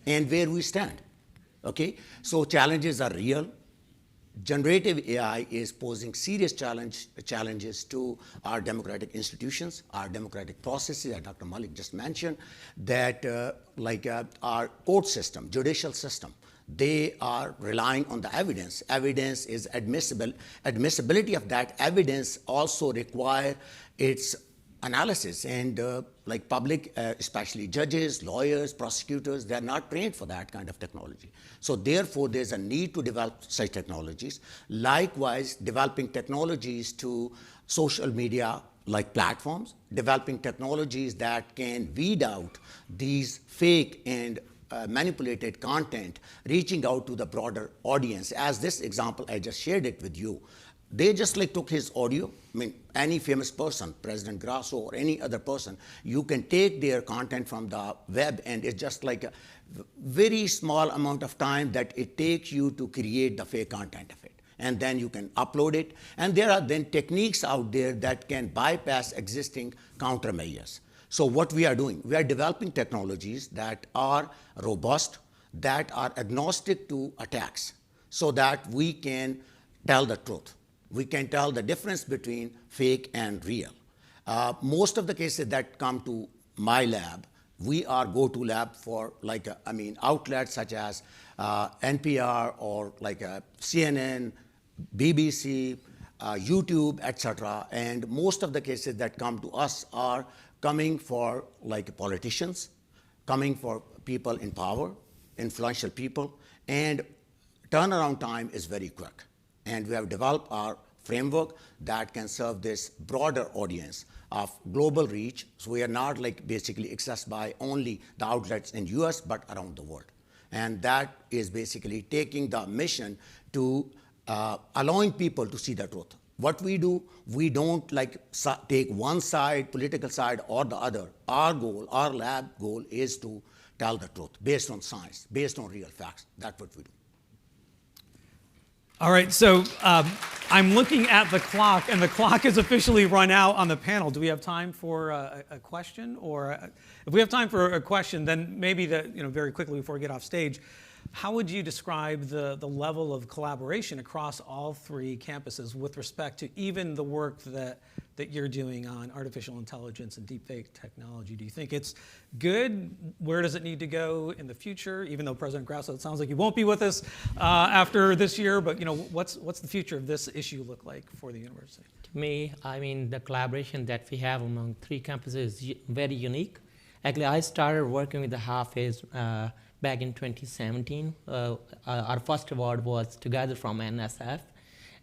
and where we stand. Okay, so challenges are real. Generative AI is posing serious challenges to our democratic institutions, our democratic processes, as Dr. Malik just mentioned, that our court system, judicial system, they are relying on the evidence. Evidence is admissible. Admissibility of that evidence also require its analysis, and public, especially judges, lawyers, prosecutors, they're not trained for that kind of technology. So therefore, there's a need to develop such technologies. Likewise, developing technologies to social media platforms, developing technologies that can weed out these fake and manipulated content, reaching out to the broader audience. As this example, I just shared it with you. They just took his audio. I mean, any famous person, President Grasso or any other person, you can take their content from the web, and it's just a very small amount of time that it takes you to create the fake content of it. And then you can upload it. And there are then techniques out there that can bypass existing countermeasures. So what we are doing, we are developing technologies that are robust, that are agnostic to attacks, so that we can tell the truth. We can tell the difference between fake and real. Most of the cases that come to my lab, we are go-to lab for outlets such as NPR or CNN, BBC, YouTube, etc. And most of the cases that come to us are coming for politicians, coming for people in power, influential people, and turnaround time is very quick. And we have developed our framework that can serve this broader audience of global reach. So we are not like basically accessed by only the outlets in US, but around the world. And that is basically taking the mission to allowing people to see the truth. What we do, we don't like take one side, political side, or the other. Our goal, our lab goal is to tell the truth based on science, based on real facts. That's what we do. All right, so I'm looking at the clock, and the clock is officially run out on the panel. Do we have time for a question? Or if we have time for a question, then maybe very quickly before we get off stage, how would you describe the level of collaboration across all three campuses with respect to even the work that you're doing on artificial intelligence and deepfake technology? Do you think it's good? Where does it need to go in the future? Even though President Grasso, it sounds like you won't be with us after this year, but what's the future of this issue look like for the university? To me, I mean, the collaboration that we have among three campuses is very unique. Actually, I started working with the Hafiz back in 2017. Our first award was together from NSF.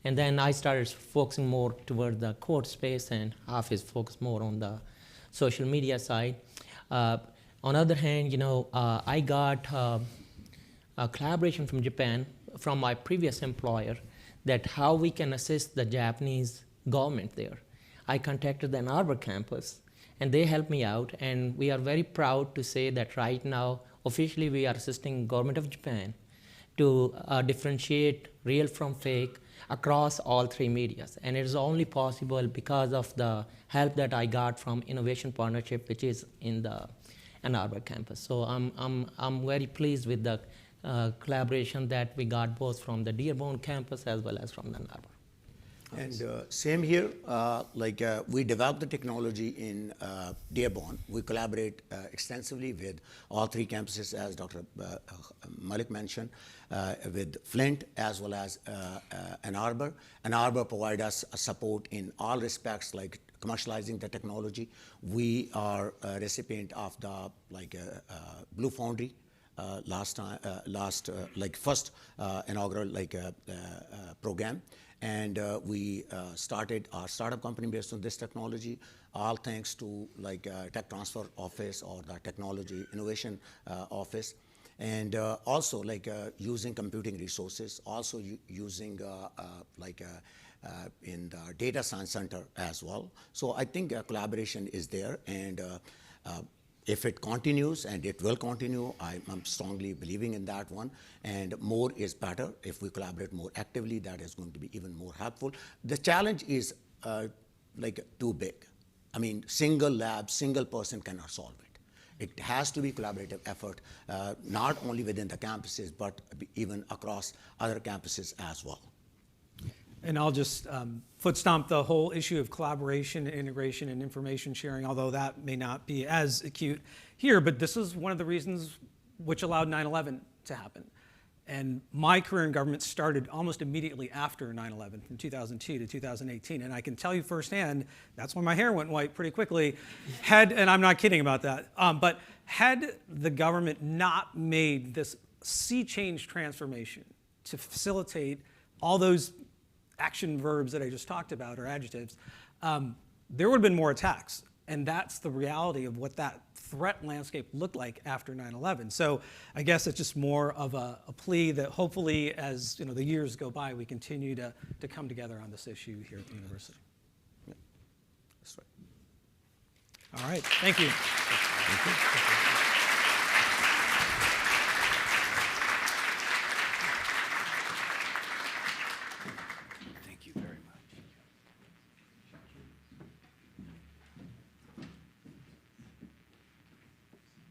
And then I started focusing more toward the code space, and Hafiz focused more on the social media side. On the other hand, I got a collaboration from Japan, from my previous employer, that how we can assist the Japanese government there. I contacted the Ann Arbor campus, and they helped me out, and we are very proud to say that right now, officially we are assisting government of Japan to differentiate real from fake across all three medias. And it is only possible because of the help that I got from Innovation Partnership, which is in the Ann Arbor campus. So I'm very pleased with the collaboration that we got both from the Dearborn campus as well as from the Ann Arbor. And same here, we developed the technology in Dearborn. We collaborate extensively with all three campuses, as Dr. Malik mentioned, with Flint as well as Ann Arbor. Ann Arbor provide us support in all respects, like commercializing the technology. We are a recipient of the Blue Foundry first inaugural program. And we started our startup company based on this technology, all thanks to Tech Transfer Office or the Technology Innovation Office. And also using computing resources, also using in the data science center as well. So I think collaboration is there, and if it continues, and it will continue, I'm strongly believing in that one, and more is better. If we collaborate more actively, that is going to be even more helpful. The challenge is too big. I mean, single lab, single person cannot solve it. It has to be collaborative effort, not only within the campuses, but even across other campuses as well. And I'll just foot stomp the whole issue of collaboration, integration, and information sharing, although that may not be as acute here, but this is one of the reasons which allowed 9/11 to happen. And my career in government started almost immediately after 9/11, from 2002 to 2018. And I can tell you firsthand, that's when my hair went white pretty quickly. And I'm not kidding about that, but had the government not made this sea change transformation to facilitate all those action verbs that I just talked about, or adjectives, there would have been more attacks. And that's the reality of what that threat landscape looked like after 9/11. So I guess it's just more of a plea that hopefully, as the years go by, we continue to come together on this issue here at the university. Yeah. That's right. All right, thank you. Thank you.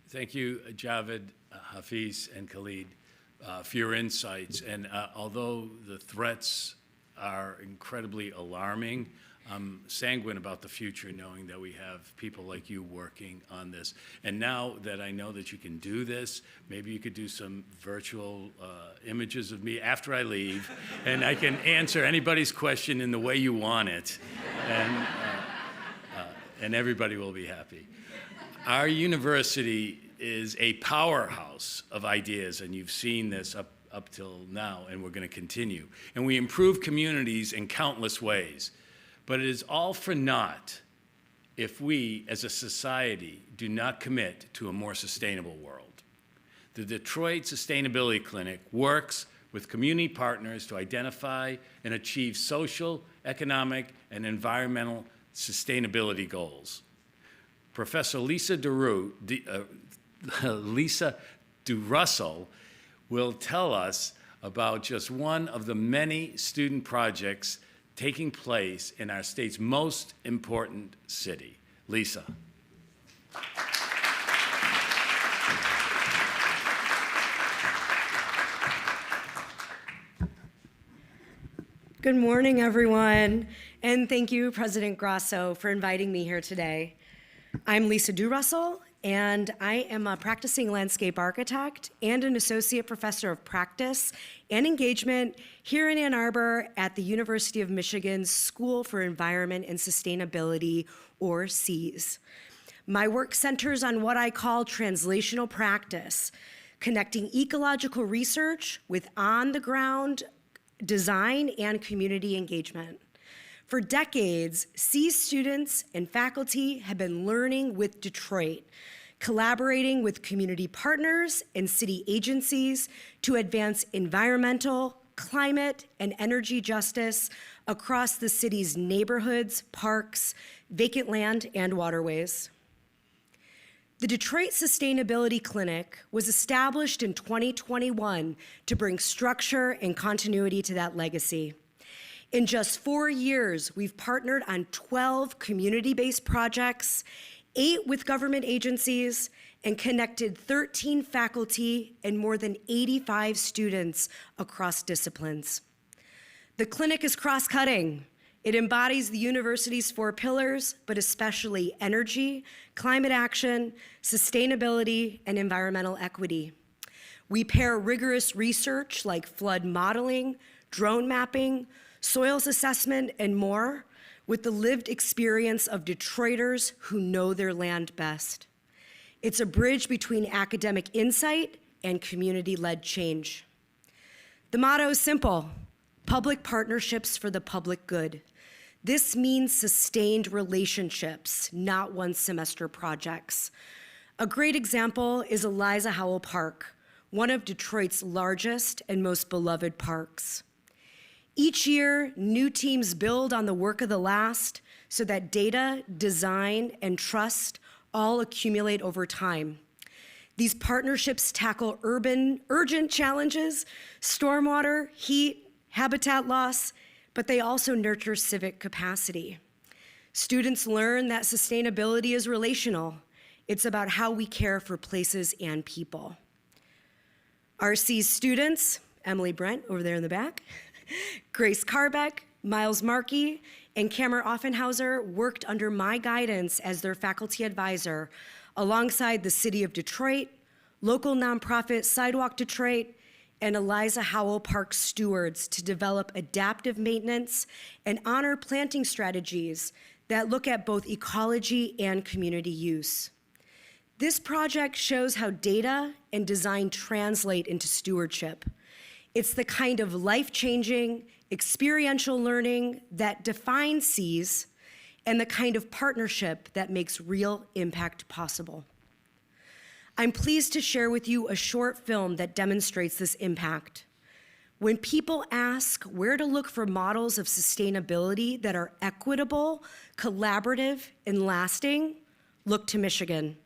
Thank you, Javed, Hafiz, and Khalid, for your insights. And although the threats are incredibly alarming, I'm sanguine about the future, knowing that we have people like you working on this. And now that I know that you can do this, maybe you could do some virtual images of me after I leave, and I can answer anybody's question in the way you want it, and everybody will be happy. Our university is a powerhouse of ideas, and you've seen this up till now, and we're going to continue. And we improve communities in countless ways. But it is all for naught if we, as a society, do not commit to a more sustainable world. The Detroit Sustainability Clinic works with community partners to identify and achieve social, economic, and environmental sustainability goals. Professor Lisa DeRussell will tell us about just one of the many student projects taking place in our state's most important city. Lisa. Good morning, everyone, and thank you, President Grasso, for inviting me here today. I'm Lisa DeRussell, and I am a practicing landscape architect and an associate professor of practice and engagement here in Ann Arbor at the University of Michigan's School for Environment and Sustainability, or SEAS. My work centers on what I call translational practice, connecting ecological research with on-the-ground design and community engagement. For decades, SEAS students and faculty have been learning with Detroit, collaborating with community partners and city agencies to advance environmental, climate, and energy justice across the city's neighborhoods, parks, vacant land, and waterways. The Detroit Sustainability Clinic was established in 2021 to bring structure and continuity to that legacy. In just 4 years, we've partnered on 12 community-based projects, 8 with government agencies, and connected 13 faculty and more than 85 students across disciplines. The clinic is cross-cutting. It embodies the university's 4 pillars, but especially energy, climate action, sustainability, and environmental equity. We pair rigorous research like flood modeling, drone mapping, soils assessment, and more with the lived experience of Detroiters who know their land best. It's a bridge between academic insight and community-led change. The motto is simple: public partnerships for the public good. This means sustained relationships, not one-semester projects. A great example is Eliza Howell Park, one of Detroit's largest and most beloved parks. Each year, new teams build on the work of the last so that data, design, and trust all accumulate over time. These partnerships tackle urgent challenges, stormwater, heat, habitat loss, but they also nurture civic capacity. Students learn that sustainability is relational. It's about how we care for places and people. Our SEAS students, Emily Brent over there in the back, Grace Carbeck, Miles Markey, and Cameron Offenhauser worked under my guidance as their faculty advisor alongside the City of Detroit, local nonprofit Sidewalk Detroit, and Eliza Howell Park stewards to develop adaptive maintenance and honor planting strategies that look at both ecology and community use. This project shows how data and design translate into stewardship. It's the kind of life-changing, experiential learning that defines SEAS and the kind of partnership that makes real impact possible. I'm pleased to share with you a short film that demonstrates this impact. When people ask where to look for models of sustainability that are equitable, collaborative, and lasting, look to Michigan.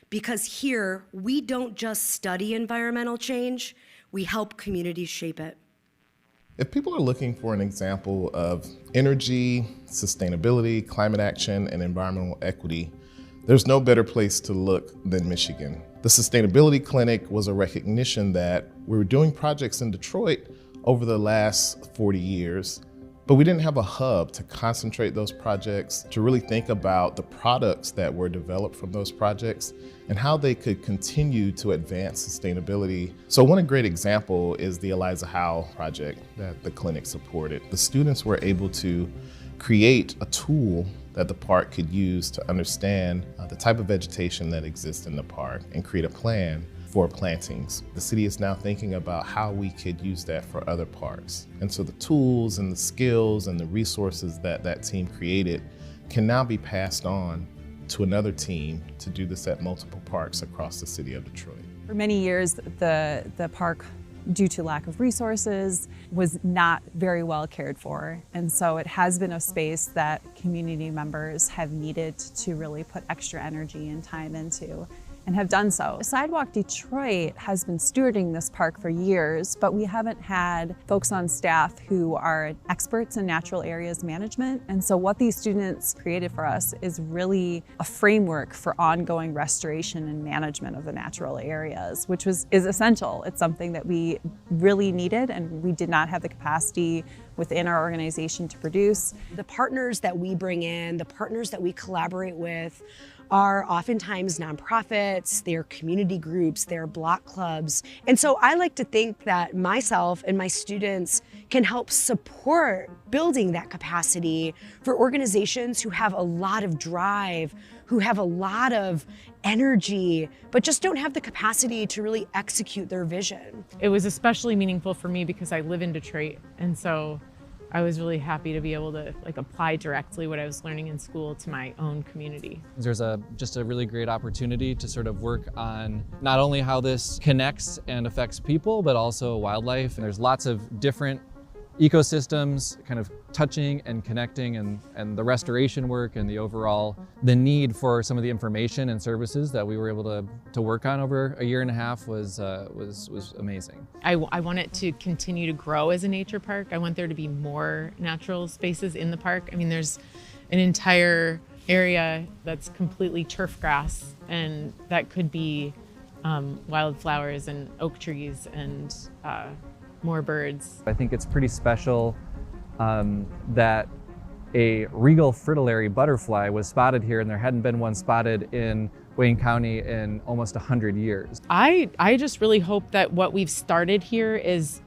Because here, we don't just study environmental change, we help communities shape it. If people are looking for an example of energy, sustainability, climate action, and environmental equity, there's no better place to look than Michigan. The Sustainability Clinic was a recognition that we were doing projects in Detroit over the last 40 years, but we didn't have a hub to concentrate those projects, to really think about the products that were developed from those projects and how they could continue to advance sustainability. So one great example is the Eliza Howell project that the clinic supported. The students were able to create a tool that the park could use to understand the type of vegetation that exists in the park and create a plan for plantings. The city is now thinking about how we could use that for other parks. And so the tools and the skills and the resources that that team created can now be passed on to another team to do this at multiple parks across the city of Detroit. For many years, the park, due to lack of resources, was not very well cared for. And so it has been a space that community members have needed to really put extra energy and time into, and have done so. Sidewalk Detroit has been stewarding this park for years, but we haven't had folks on staff who are experts in natural areas management. And so what these students created for us is really a framework for ongoing restoration and management of the natural areas, which is essential. It's something that we really needed and we did not have the capacity within our organization to produce. The partners that we bring in, the partners that we collaborate with, are oftentimes nonprofits, they're community groups, they're block clubs. And so I like to think that myself and my students can help support building that capacity for organizations who have a lot of drive, who have a lot of energy, but just don't have the capacity to really execute their vision. It was especially meaningful for me because I live in Detroit, and so I was really happy to be able to apply directly what I was learning in school to my own community. There's just a really great opportunity to sort of work on not only how this connects and affects people, but also wildlife. And there's lots of different ecosystems kind of touching and connecting, and the restoration work and the need for some of the information and services that we were able to work on over a year and a half was amazing. I want it to continue to grow as a nature park. I want there to be more natural spaces in the park. I mean, there's an entire area that's completely turf grass, and that could be wildflowers and oak trees and more birds. I think it's pretty special that a regal fritillary butterfly was spotted here, and there hadn't been one spotted in Wayne County in almost 100 years. I just really hope that what we've started here is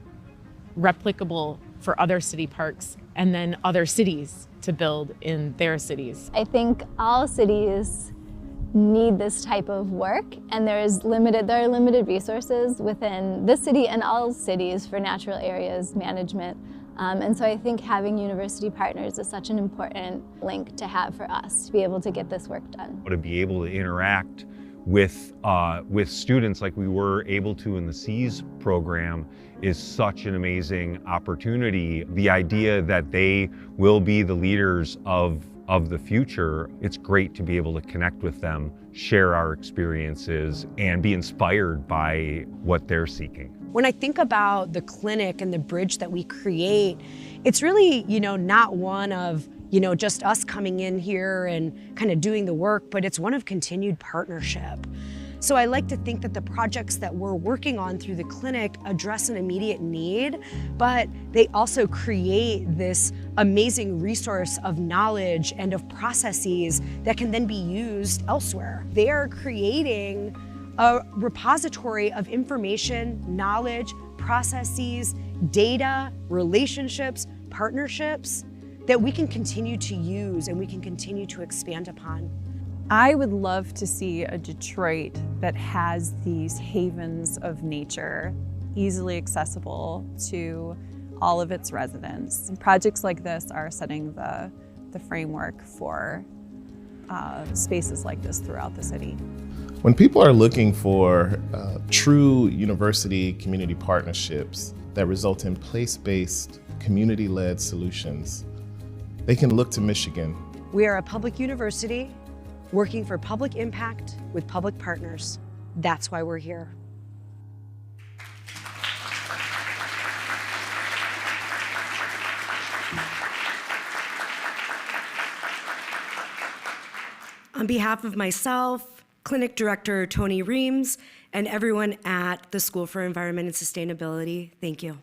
replicable for other city parks and then other cities to build in their cities. I think all cities need this type of work, and there are limited resources within this city and all cities for natural areas management. And so I think having university partners is such an important link to have for us to be able to get this work done. To be able to interact with students like we were able to in the SEAS program is such an amazing opportunity. The idea that they will be the leaders of the future, it's great to be able to connect with them, share our experiences, and be inspired by what they're seeking. When I think about the clinic and the bridge that we create, it's really, not one of, just us coming in here and kind of doing the work, but it's one of continued partnership. So I like to think that the projects that we're working on through the clinic address an immediate need, but they also create this amazing resource of knowledge and of processes that can then be used elsewhere. They are creating a repository of information, knowledge, processes, data, relationships, partnerships that we can continue to use and we can continue to expand upon. I would love to see a Detroit that has these havens of nature, easily accessible to all of its residents. And projects like this are setting the framework for spaces like this throughout the city. When people are looking for true university community partnerships that result in place-based, community-led solutions, they can look to Michigan. We are a public university working for public impact with public partners. That's why we're here. On behalf of myself, Clinic Director Tony Reams, and everyone at the School for Environment and Sustainability, thank you.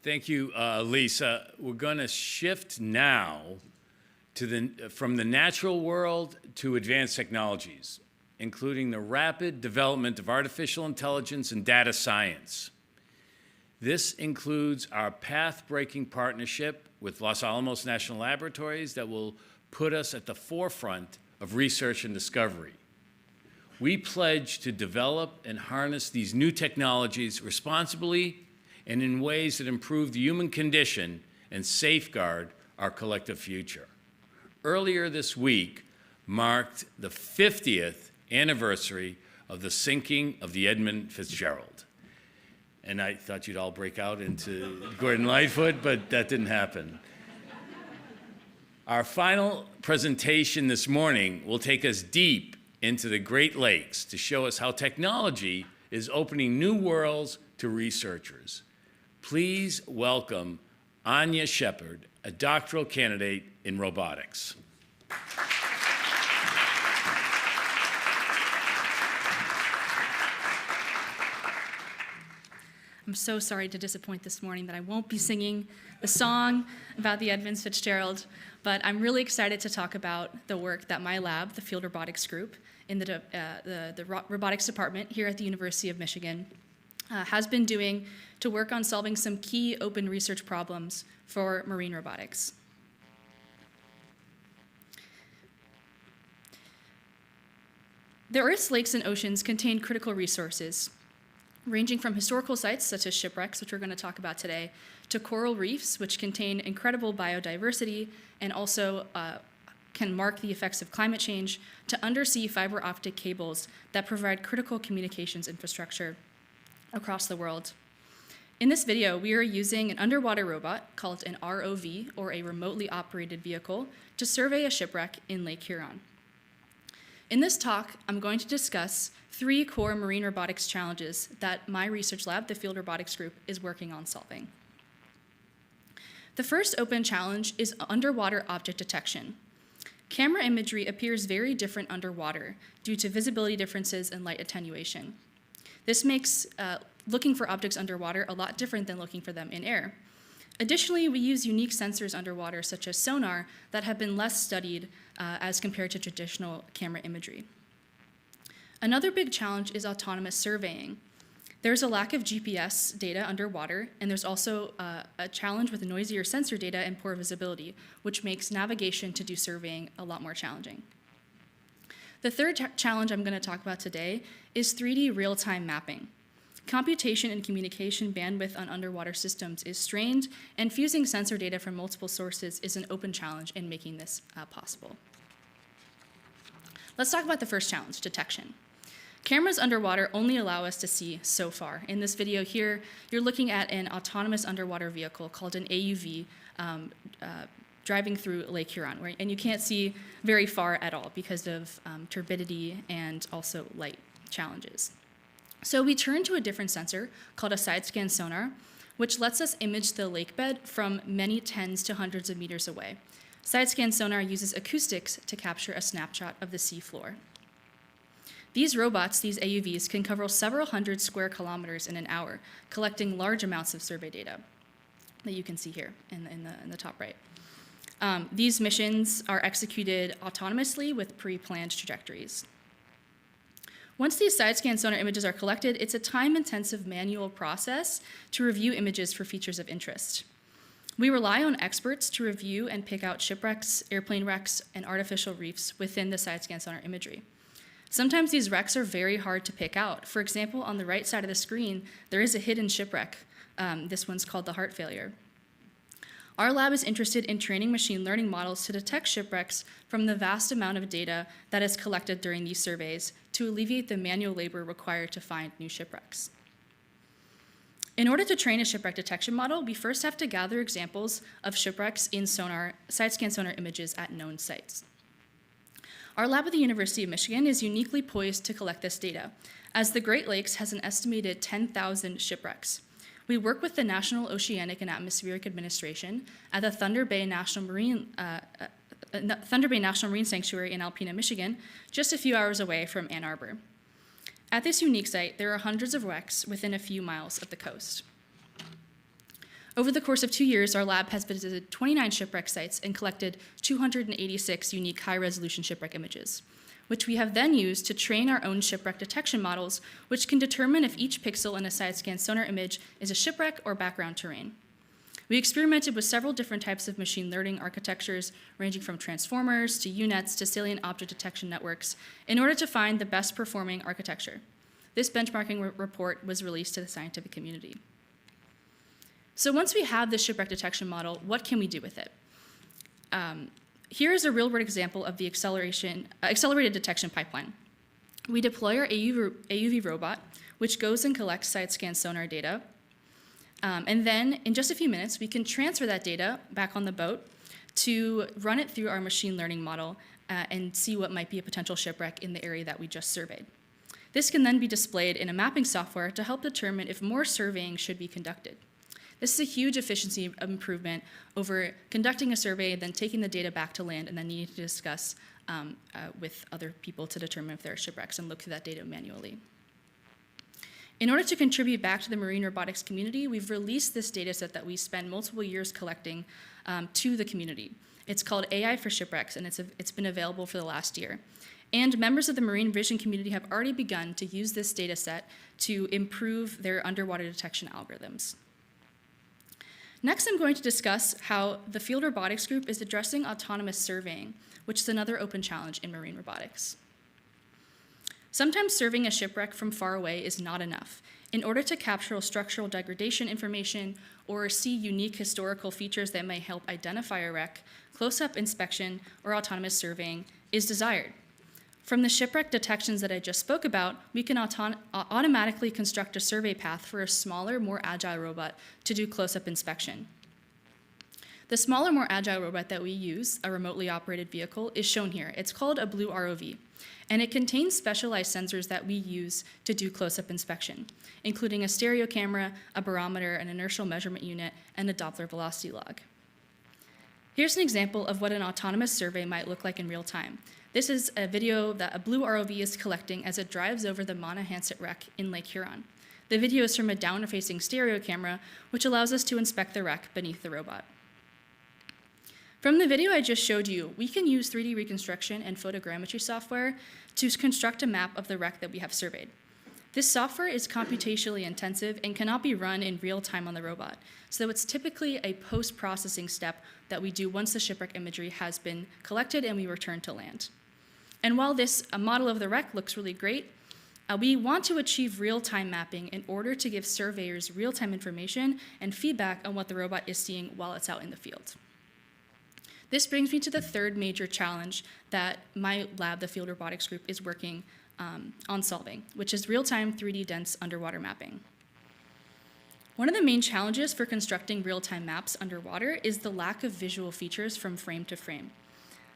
Thank you, Lisa. We're going to shift now to from the natural world to advanced technologies. including the rapid development of artificial intelligence and data science. This includes our path-breaking partnership with Los Alamos National Laboratories that will put us at the forefront of research and discovery. We pledge to develop and harness these new technologies responsibly and in ways that improve the human condition and safeguard our collective future. Earlier this week marked the 50th anniversary of the sinking of the Edmund Fitzgerald. And I thought you'd all break out into Gordon Lightfoot, but that didn't happen. Our final presentation this morning will take us deep into the Great Lakes to show us how technology is opening new worlds to researchers. Please welcome Anya Shepard, a doctoral candidate in robotics. I'm so sorry to disappoint this morning that I won't be singing the song about the Edmund Fitzgerald, but I'm really excited to talk about the work that my lab, the Field Robotics Group, in the robotics department here at the University of Michigan, has been doing to work on solving some key open research problems for marine robotics. The Earth's lakes and oceans contain critical resources, ranging from historical sites such as shipwrecks, which we're going to talk about today, to coral reefs, which contain incredible biodiversity and also can mark the effects of climate change, to undersea fiber optic cables that provide critical communications infrastructure across the world. In this video, we are using an underwater robot called an ROV, or a remotely operated vehicle, to survey a shipwreck in Lake Huron. In this talk, I'm going to discuss 3 core marine robotics challenges that my research lab, the Field Robotics Group, is working on solving. The first open challenge is underwater object detection. Camera imagery appears very different underwater due to visibility differences and light attenuation. This makes looking for objects underwater a lot different than looking for them in air. Additionally, we use unique sensors underwater, such as sonar, that have been less studied as compared to traditional camera imagery. Another big challenge is autonomous surveying. There's a lack of GPS data underwater, and there's also a challenge with noisier sensor data and poor visibility, which makes navigation to do surveying a lot more challenging. The third challenge I'm going to talk about today is 3D real-time mapping. Computation and communication bandwidth on underwater systems is strained, and fusing sensor data from multiple sources is an open challenge in making this possible. Let's talk about the first challenge, detection. Cameras underwater only allow us to see so far. In this video here, you're looking at an autonomous underwater vehicle called an AUV driving through Lake Huron, right? And you can't see very far at all because of turbidity and also light challenges. So we turn to a different sensor called a side-scan sonar, which lets us image the lake bed from many tens to hundreds of meters away. Side-scan sonar uses acoustics to capture a snapshot of the seafloor. These robots, these AUVs, can cover several hundred square kilometers in an hour, collecting large amounts of survey data that you can see here in the top right. These missions are executed autonomously with pre-planned trajectories. Once these side-scan sonar images are collected, it's a time-intensive manual process to review images for features of interest. We rely on experts to review and pick out shipwrecks, airplane wrecks, and artificial reefs within the side-scan sonar imagery. Sometimes these wrecks are very hard to pick out. For example, on the right side of the screen, there is a hidden shipwreck. This one's called the Heart Failure. Our lab is interested in training machine learning models to detect shipwrecks from the vast amount of data that is collected during these surveys to alleviate the manual labor required to find new shipwrecks. In order to train a shipwreck detection model, we first have to gather examples of shipwrecks in side-scan sonar images at known sites. Our lab at the University of Michigan is uniquely poised to collect this data, as the Great Lakes has an estimated 10,000 shipwrecks. We work with the National Oceanic and Atmospheric Administration at the Thunder Bay National Marine Sanctuary in Alpena, Michigan, just a few hours away from Ann Arbor. At this unique site, there are hundreds of wrecks within a few miles of the coast. Over the course of 2 years, our lab has visited 29 shipwreck sites and collected 286 unique high-resolution shipwreck images. which we have then used to train our own shipwreck detection models, which can determine if each pixel in a side-scan sonar image is a shipwreck or background terrain. We experimented with several different types of machine learning architectures, ranging from transformers to UNets to salient object detection networks, in order to find the best performing architecture. This benchmarking report was released to the scientific community. So once we have this shipwreck detection model, what can we do with it? Here is a real-world example of the accelerated detection pipeline. We deploy our AUV robot, which goes and collects side-scan sonar data. And then, in just a few minutes, we can transfer that data back on the boat to run it through our machine learning model and see what might be a potential shipwreck in the area that we just surveyed. This can then be displayed in a mapping software to help determine if more surveying should be conducted. This is a huge efficiency improvement over conducting a survey, then taking the data back to land, and then needing to discuss with other people to determine if there are shipwrecks and look through that data manually. In order to contribute back to the marine robotics community, we've released this data set that we spent multiple years collecting to the community. It's called AI for Shipwrecks, and it's been available for the last year. And members of the marine vision community have already begun to use this data set to improve their underwater detection algorithms. Next, I'm going to discuss how the Field Robotics Group is addressing autonomous surveying, which is another open challenge in marine robotics. Sometimes surveying a shipwreck from far away is not enough. In order to capture structural degradation information or see unique historical features that may help identify a wreck, close-up inspection or autonomous surveying is desired. From the shipwreck detections that I just spoke about, we can automatically construct a survey path for a smaller, more agile robot to do close-up inspection. The smaller, more agile robot that we use, a remotely operated vehicle, is shown here. It's called a Blue ROV, and it contains specialized sensors that we use to do close-up inspection, including a stereo camera, a barometer, an inertial measurement unit, and a Doppler velocity log. Here's an example of what an autonomous survey might look like in real time. This is a video that a Blue ROV is collecting as it drives over the Monahanset wreck in Lake Huron. The video is from a downward-facing stereo camera, which allows us to inspect the wreck beneath the robot. From the video I just showed you, we can use 3D reconstruction and photogrammetry software to construct a map of the wreck that we have surveyed. This software is computationally intensive and cannot be run in real time on the robot, so it's typically a post-processing step that we do once the shipwreck imagery has been collected and we return to land. And while this model of the wreck looks really great, we want to achieve real-time mapping in order to give surveyors real-time information and feedback on what the robot is seeing while it's out in the field. This brings me to the third major challenge that my lab, the Field Robotics Group, is working on solving, which is real-time 3D dense underwater mapping. One of the main challenges for constructing real-time maps underwater is the lack of visual features from frame to frame.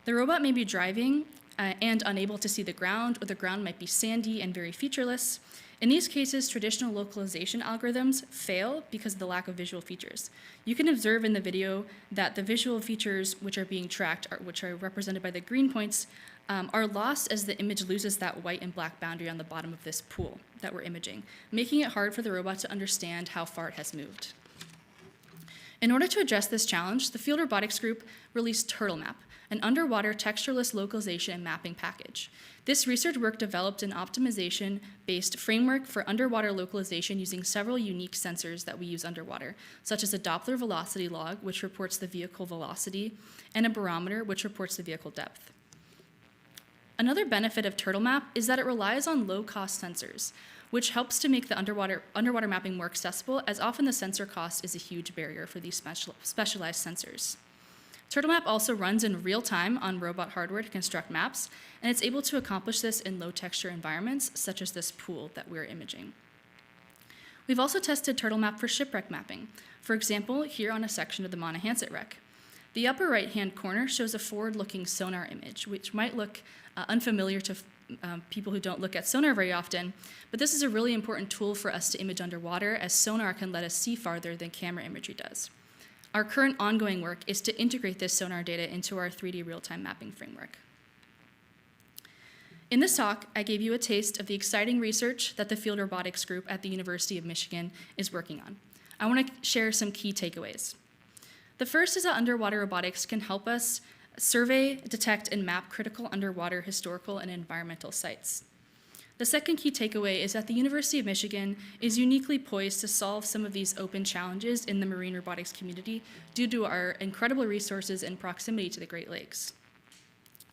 The robot may be driving and unable to see the ground, or the ground might be sandy and very featureless. In these cases, traditional localization algorithms fail because of the lack of visual features. You can observe in the video that the visual features which are being tracked, which are represented by the green points, are lost as the image loses that white and black boundary on the bottom of this pool that we're imaging, making it hard for the robot to understand how far it has moved. In order to address this challenge, the Field Robotics Group released TurtleMap, an underwater textureless localization and mapping package. This research work developed an optimization-based framework for underwater localization using several unique sensors that we use underwater, such as a Doppler velocity log, which reports the vehicle velocity, and a barometer, which reports the vehicle depth. Another benefit of TurtleMap is that it relies on low-cost sensors, which helps to make the underwater mapping more accessible, as often the sensor cost is a huge barrier for these specialized sensors. TurtleMap also runs in real time on robot hardware to construct maps, and it's able to accomplish this in low-texture environments, such as this pool that we're imaging. We've also tested TurtleMap for shipwreck mapping, for example, here on a section of the Monahanset wreck. The upper right-hand corner shows a forward-looking sonar image, which might look unfamiliar to people who don't look at sonar very often, but this is a really important tool for us to image underwater, as sonar can let us see farther than camera imagery does. Our current ongoing work is to integrate this sonar data into our 3D real-time mapping framework. In this talk, I gave you a taste of the exciting research that the Field Robotics Group at the University of Michigan is working on. I want to share some key takeaways. The first is that underwater robotics can help us survey, detect, and map critical underwater historical and environmental sites. The second key takeaway is that the University of Michigan is uniquely poised to solve some of these open challenges in the marine robotics community due to our incredible resources and proximity to the Great Lakes.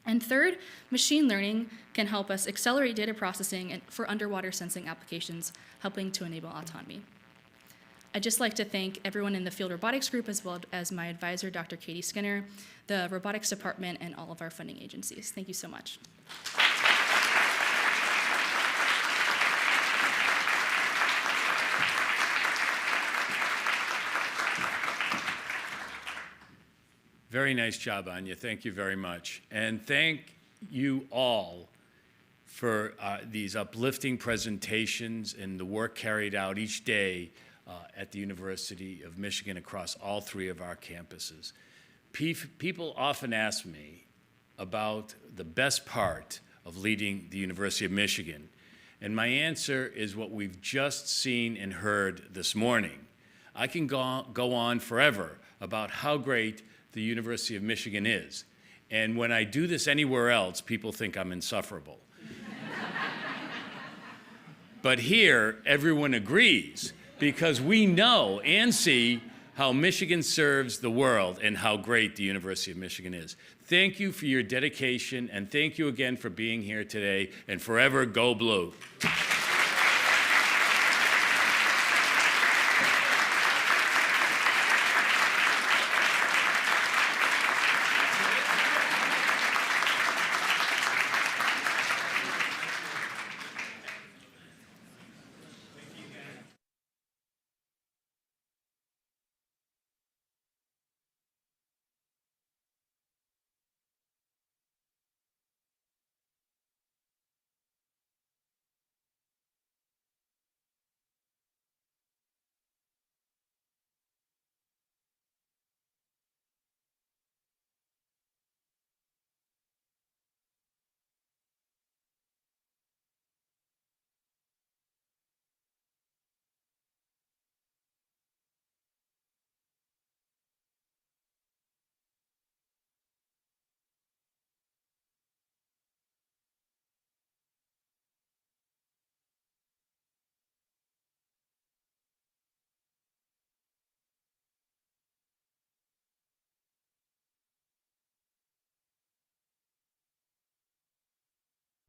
And third, machine learning can help us accelerate data processing for underwater sensing applications, helping to enable autonomy. I'd just like to thank everyone in the field robotics group, as well as my advisor, Dr. Katie Skinner, the robotics department, and all of our funding agencies. Thank you so much. Very nice job, Anya. Thank you very much. And thank you all for these uplifting presentations and the work carried out each day at the University of Michigan across all three of our campuses. People often ask me about the best part of leading the University of Michigan, and my answer is what we've just seen and heard this morning. I can go on forever about how great the University of Michigan is, and when I do this anywhere else, people think I'm insufferable. But here, everyone agrees, because we know and see how Michigan serves the world and how great the University of Michigan is. Thank you for your dedication, and thank you again for being here today, and forever go blue.